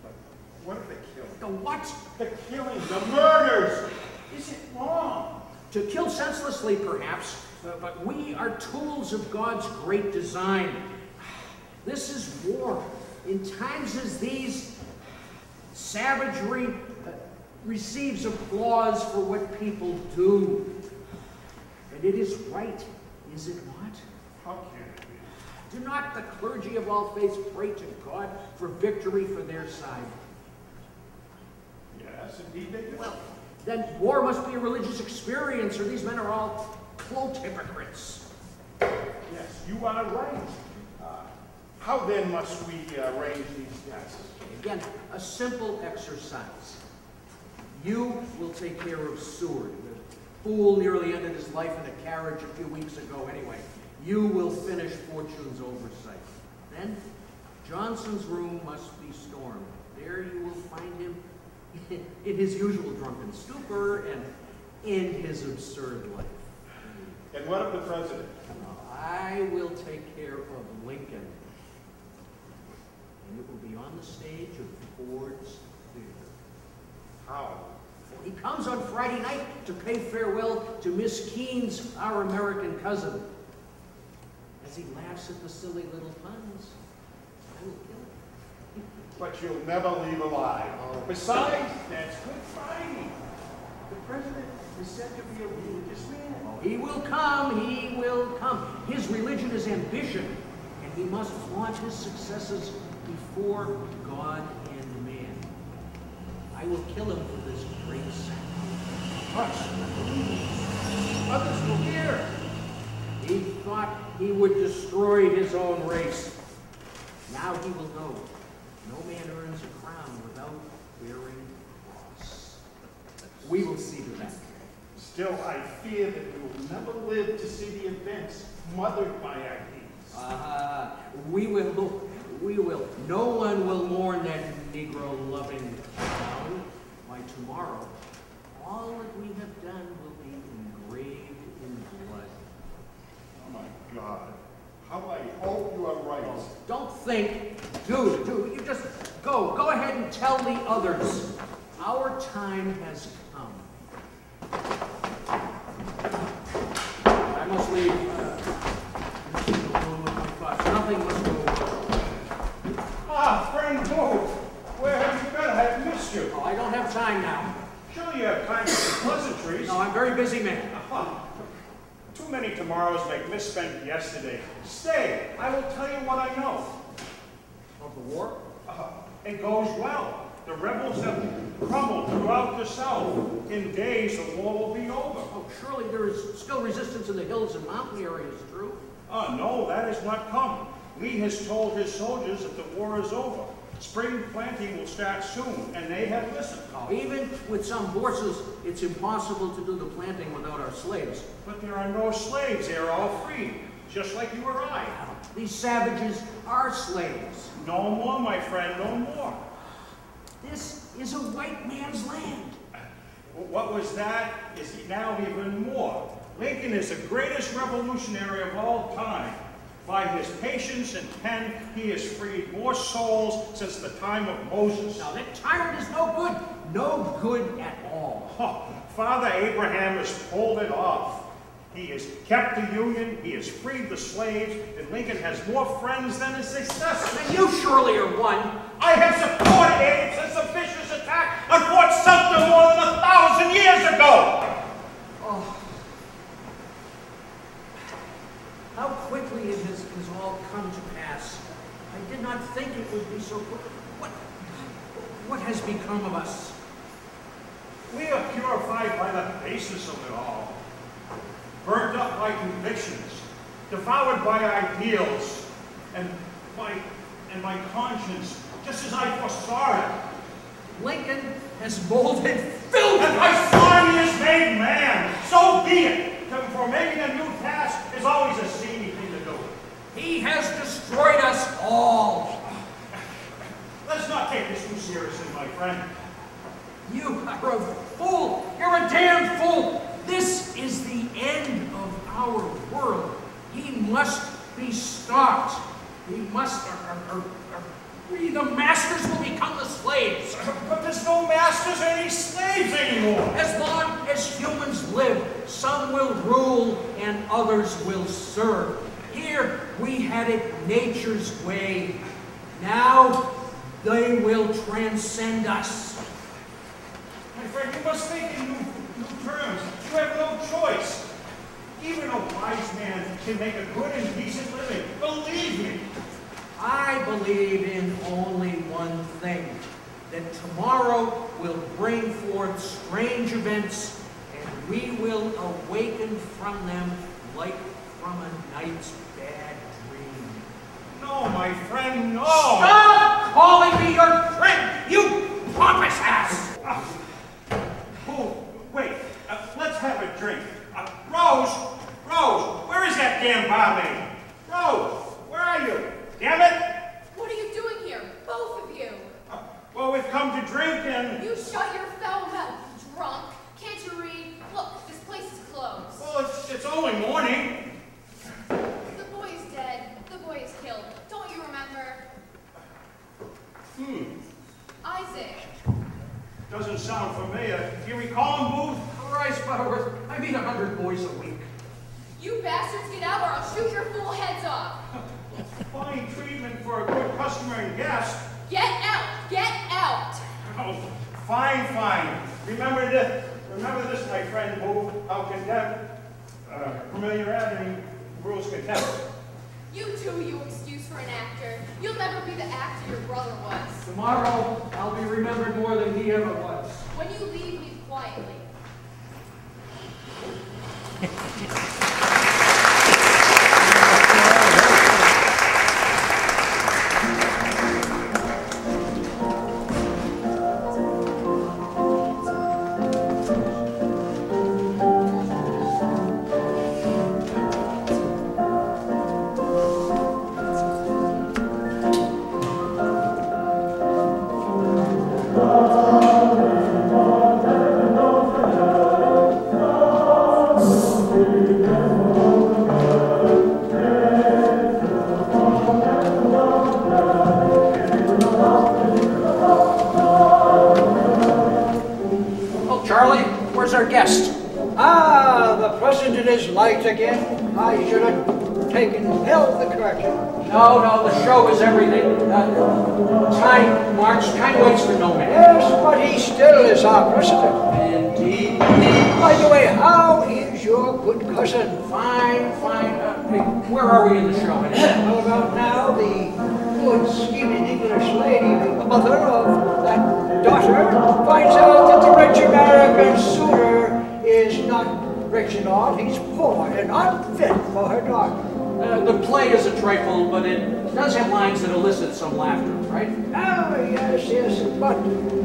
But what if they kill? The what? The killing, the murders. Is it wrong? To kill senselessly, perhaps, but we are tools of God's great design. This is war. In times as these, savagery receives applause for what people do. And it is right, is it not? How can it be? Do not the clergy of all faiths pray to God for victory for their side? Yes, indeed they do. Well, then war must be a religious experience, or these men are all cloaked hypocrites. Yes, you are right. How then must we arrange these tasks? Again, a simple exercise. You will take care of Seward. The fool nearly ended his life in a carriage a few weeks ago anyway. You will finish Fortune's oversight. Then, Johnson's room must be stormed. There you will find him in his usual drunken stupor and in his absurd life. And what of the president? I will take care of Lincoln. And it will be on the stage of Ford's Theater. How? He comes on Friday night to pay farewell to Miss Keene's Our American Cousin. As he laughs at the silly little puns, I will kill him. But you'll never leave alive. Besides, that's Good Friday. The president is said to be a religious man. Oh, he will come, he will come. His religion is ambition, and he must flaunt his successes before God and man. I will kill him for this great sacrifice. Hush. Others will hear. He thought he would destroy his own race. Now he will know. No man earns a crown without wearing a cross. We will see to that. Still, I fear that we will never live to see the events mothered by our deeds. We will. No one will mourn that Negro-loving town. By tomorrow, all that we have done will be engraved in blood. Oh my God. How I hope you are right. Don't think. Do. You just go. Go ahead and tell the others. Our time has come. I must leave. Nothing must go wrong. Ah, friend Boo. Where have you been? I have missed you. Oh, I don't have time now. Surely you have time for some pleasantries. No, I'm a very busy man. Too many tomorrows make misspent yesterday. Stay. I will tell you what I know. Of the war? It goes well. The rebels have crumbled throughout the South. In days, the war will be over. Oh, surely there is still resistance in the hills and mountain areas, true? No, that has not come. Lee has told his soldiers that the war is over. Spring planting will start soon, and they have listened. Oh, even with some horses, it's impossible to do the planting without our slaves. But there are no slaves. They are all free, just like you or I. These savages are slaves. No more, my friend, no more. This is a white man's land. What was that is now even more. Lincoln is the greatest revolutionary of all time. By his patience and pen, he has freed more souls since the time of Moses. Now, that tyrant is no good at all. Father Abraham has pulled it off. He has kept the Union, he has freed the slaves, and Lincoln has more friends than his successors. And you surely are one. I have supported Abe since the vicious attack on Fort Sumter more than 1,000 years ago. Oh. How quickly it has all come to pass. I did not think it would be so quick. What has become of us? We are purified by the basis of it all. Burnt up by convictions, devoured by ideals, and my conscience, just as I foresaw it. Lincoln has molded filth. And my son is made man. So be it. For making a new task is always a seamy thing to do. He has destroyed us all. Let's not take this too seriously, my friend. You are a fool. You're a damn fool. This is the end of our world. He must be stopped. He must, we the masters will become the slaves. But there's no masters or any slaves anymore. As long as humans live, some will rule and others will serve. Here we had it nature's way. Now they will transcend us. My friend, you must think in new terms. You have no choice. Even a wise wise man can make a good and decent living. Believe me. I believe in only one thing, that tomorrow will bring forth strange events, and we will awaken from them like from a night's bad dream. No, my friend, no. Stop calling me your friend, you pompous ass! Oh, wait, let's have a drink. Rose, where is that damn barmaid? Rose, where are you? Damn it! What are you doing here, both of you? Well, we've come to drink and... You shut your foul mouth, drunk. Can't you read? Look, this place is closed. Well, it's only morning. The boy is dead. The boy is killed. Don't you remember? Isaac. Doesn't sound familiar. Do you recall him, Booth? Christ, Butterworth, I meet 100 boys a week. You bastards get out or I'll shoot your fool heads off. Fine treatment for a good customer and guest. Get out! Get out! Oh, fine. Remember this, my friend, Booth, how contempt, familiarity rules contempt. You too, you excuse for an actor. You'll never be the actor your brother was. Tomorrow, I'll be remembered more than he ever was. When you leave, leave quietly. Again, I should have held the correction. No, the show is everything. Time, March, time waits for no man. Yes, but he still is our president. Indeed. By the way, how is your good cousin? Fine. Hey, where are we in the show? How about now the good, scheming English lady, the mother of that daughter, finds out that the rich American suitor is not rich at all, he's poor and unfit for her daughter. The play is a trifle, but it does have lines that elicit some laughter, right? Oh, yes, but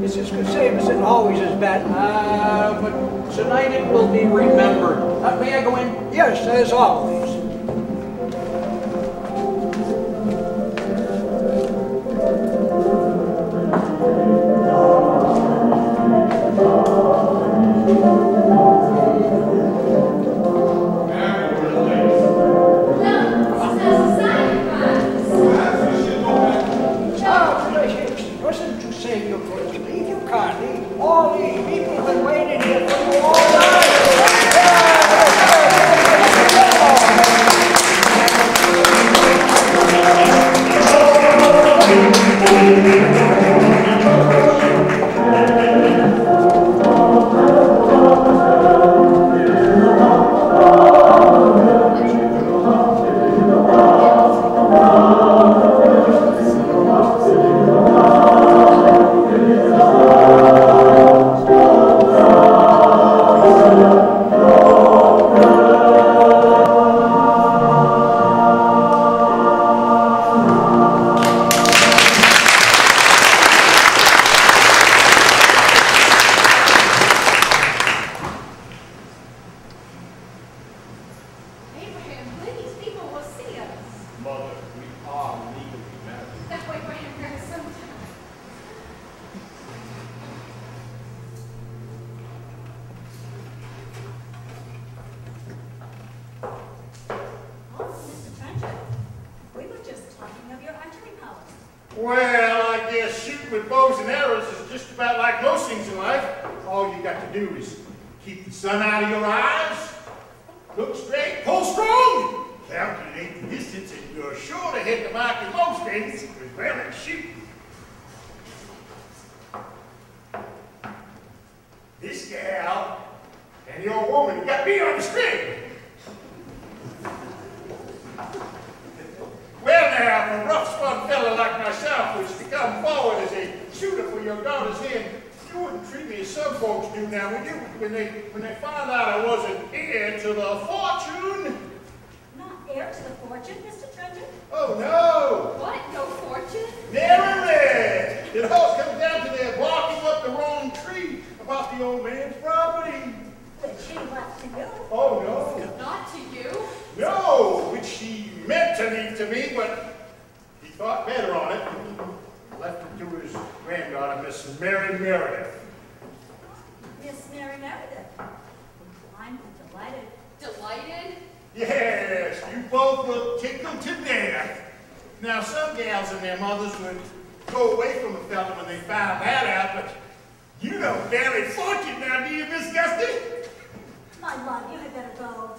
it's as good same as it always has been. But tonight it will be remembered. May I go in? Yes, as always. All these people have been waiting here for you all night. Well, I guess shooting with bows and arrows is just about like most things in life. All you got to do is keep the sun out of your eyes, look straight, pull strong, calculate the distance, and you're sure to hit the mark in most things as well as shooting. This gal and your woman got me on the string. now, if a rough-spun fella like myself was to come forward as a suitor for your daughter's hand, you wouldn't treat me as some folks do now, would you? When they found out I wasn't heir to the fortune. Not heir to the fortune, Mr. Trenton? Oh, no. What? No fortune? Never read. It all comes down to their barking up the wrong tree about the old man's property. Which he left to you. Oh, no. Not to you. No, which he meant to leave to me, but he thought better on it. Left it to his granddaughter, Miss Mary Meredith. Miss Mary Meredith. I'm delighted. Delighted? Yes, you both look tickled to death. Now, some gals and their mothers would go away from a fella when they found that out, but you don't marry fortune now, do you, Miss Gusty? My love, you had better go.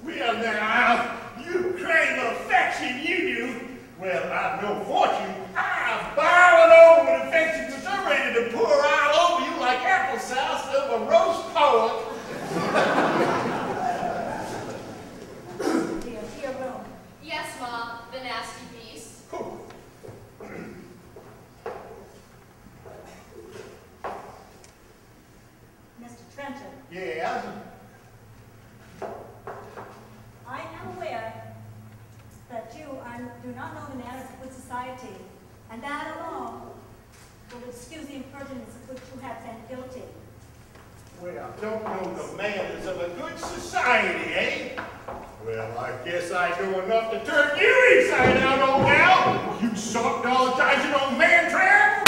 Well, now, you crave affection, you do. Well, I've no fortune. I'm borrowing over with affection because I'm ready to pour all over you like applesauce over roast pork. Dear, to your room. Yes, Ma, the nasty beast. Mr. Trenton. Yeah? I am aware that you do not know the manners of good society, and that alone will excuse the impertinence of which you have been guilty. Well, don't know the manners of a good society, eh? Well, I guess I know enough to turn you inside out, old gal. You soft-dollar-sizing old man trap.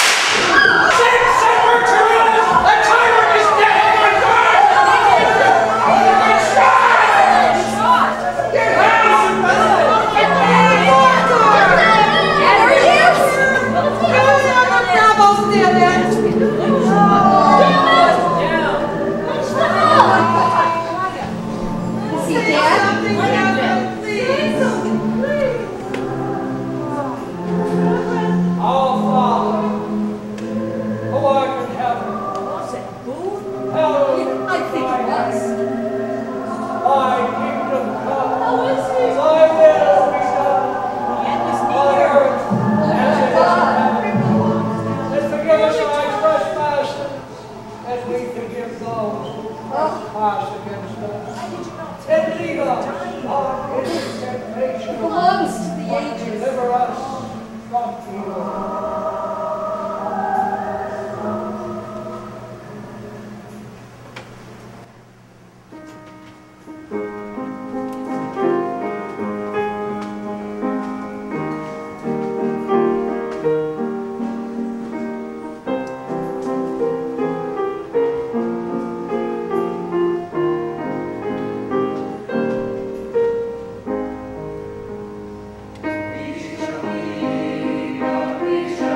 We shall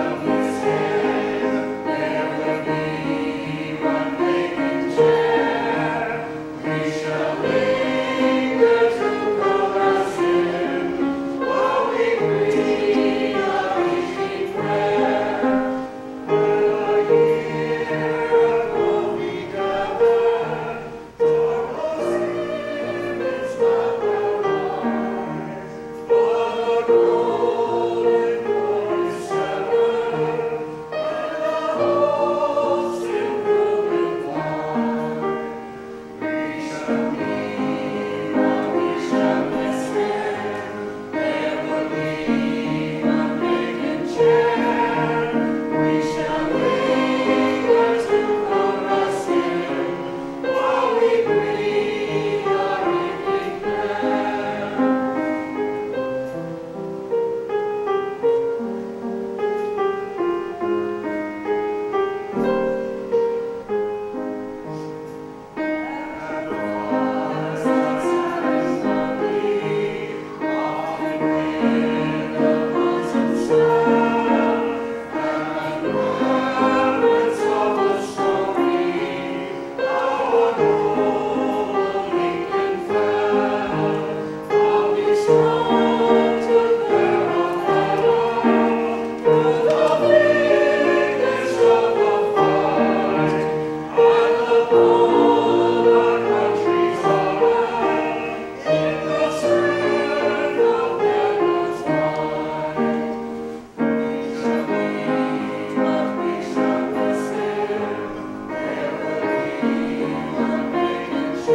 How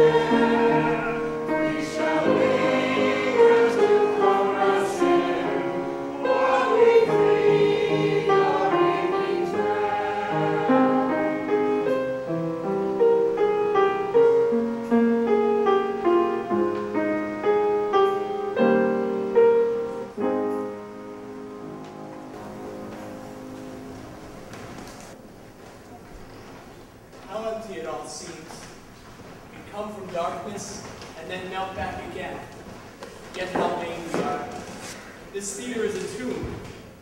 empty it all seems. We come from darkness and then melt back again. Yet how vain we are. This theater is a tomb.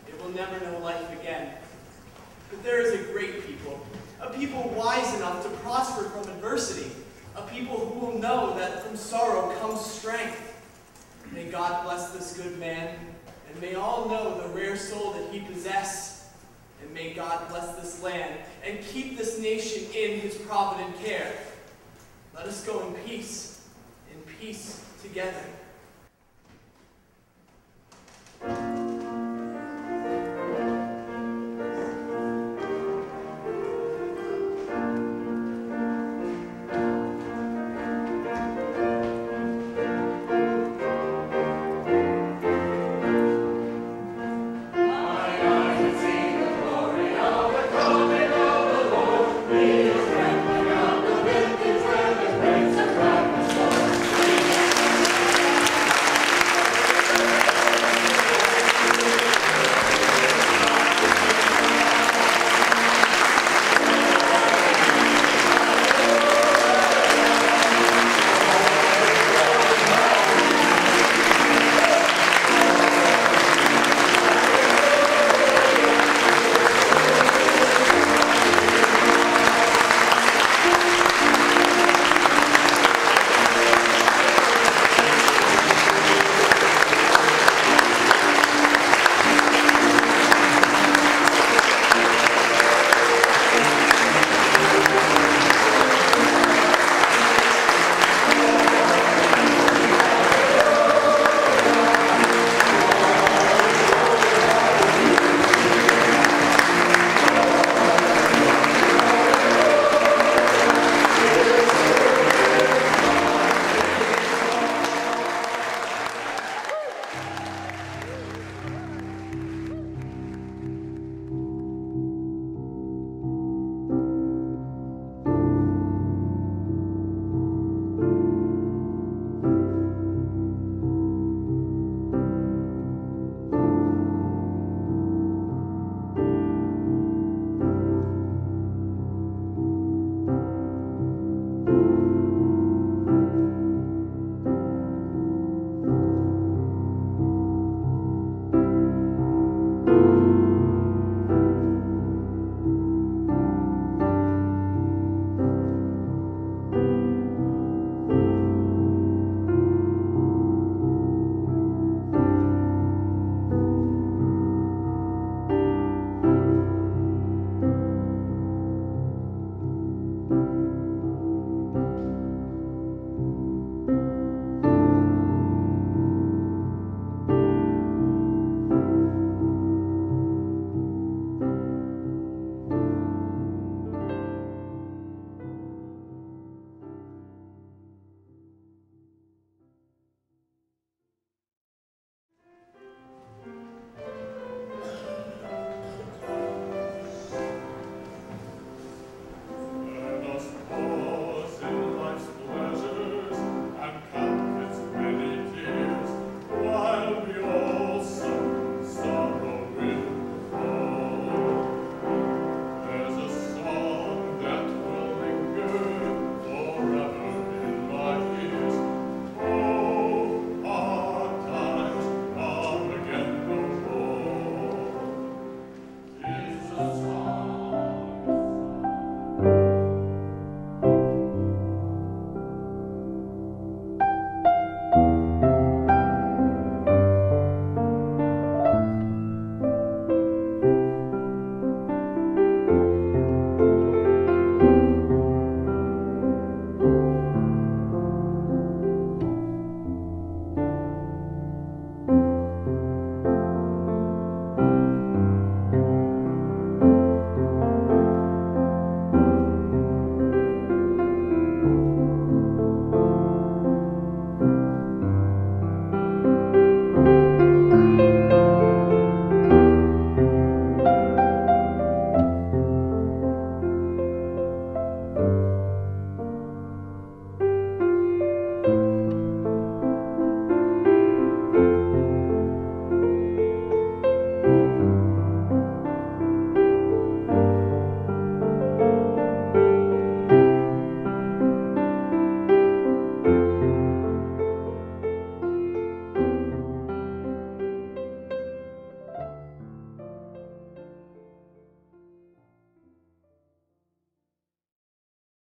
It will never know life again. But there is a great people, a people wise enough to prosper from adversity, a people who will know that from sorrow comes strength. May God bless this good man, and may all know the rare soul that he possesses. And may God bless this land and keep this nation in his provident care. Let us go in peace together.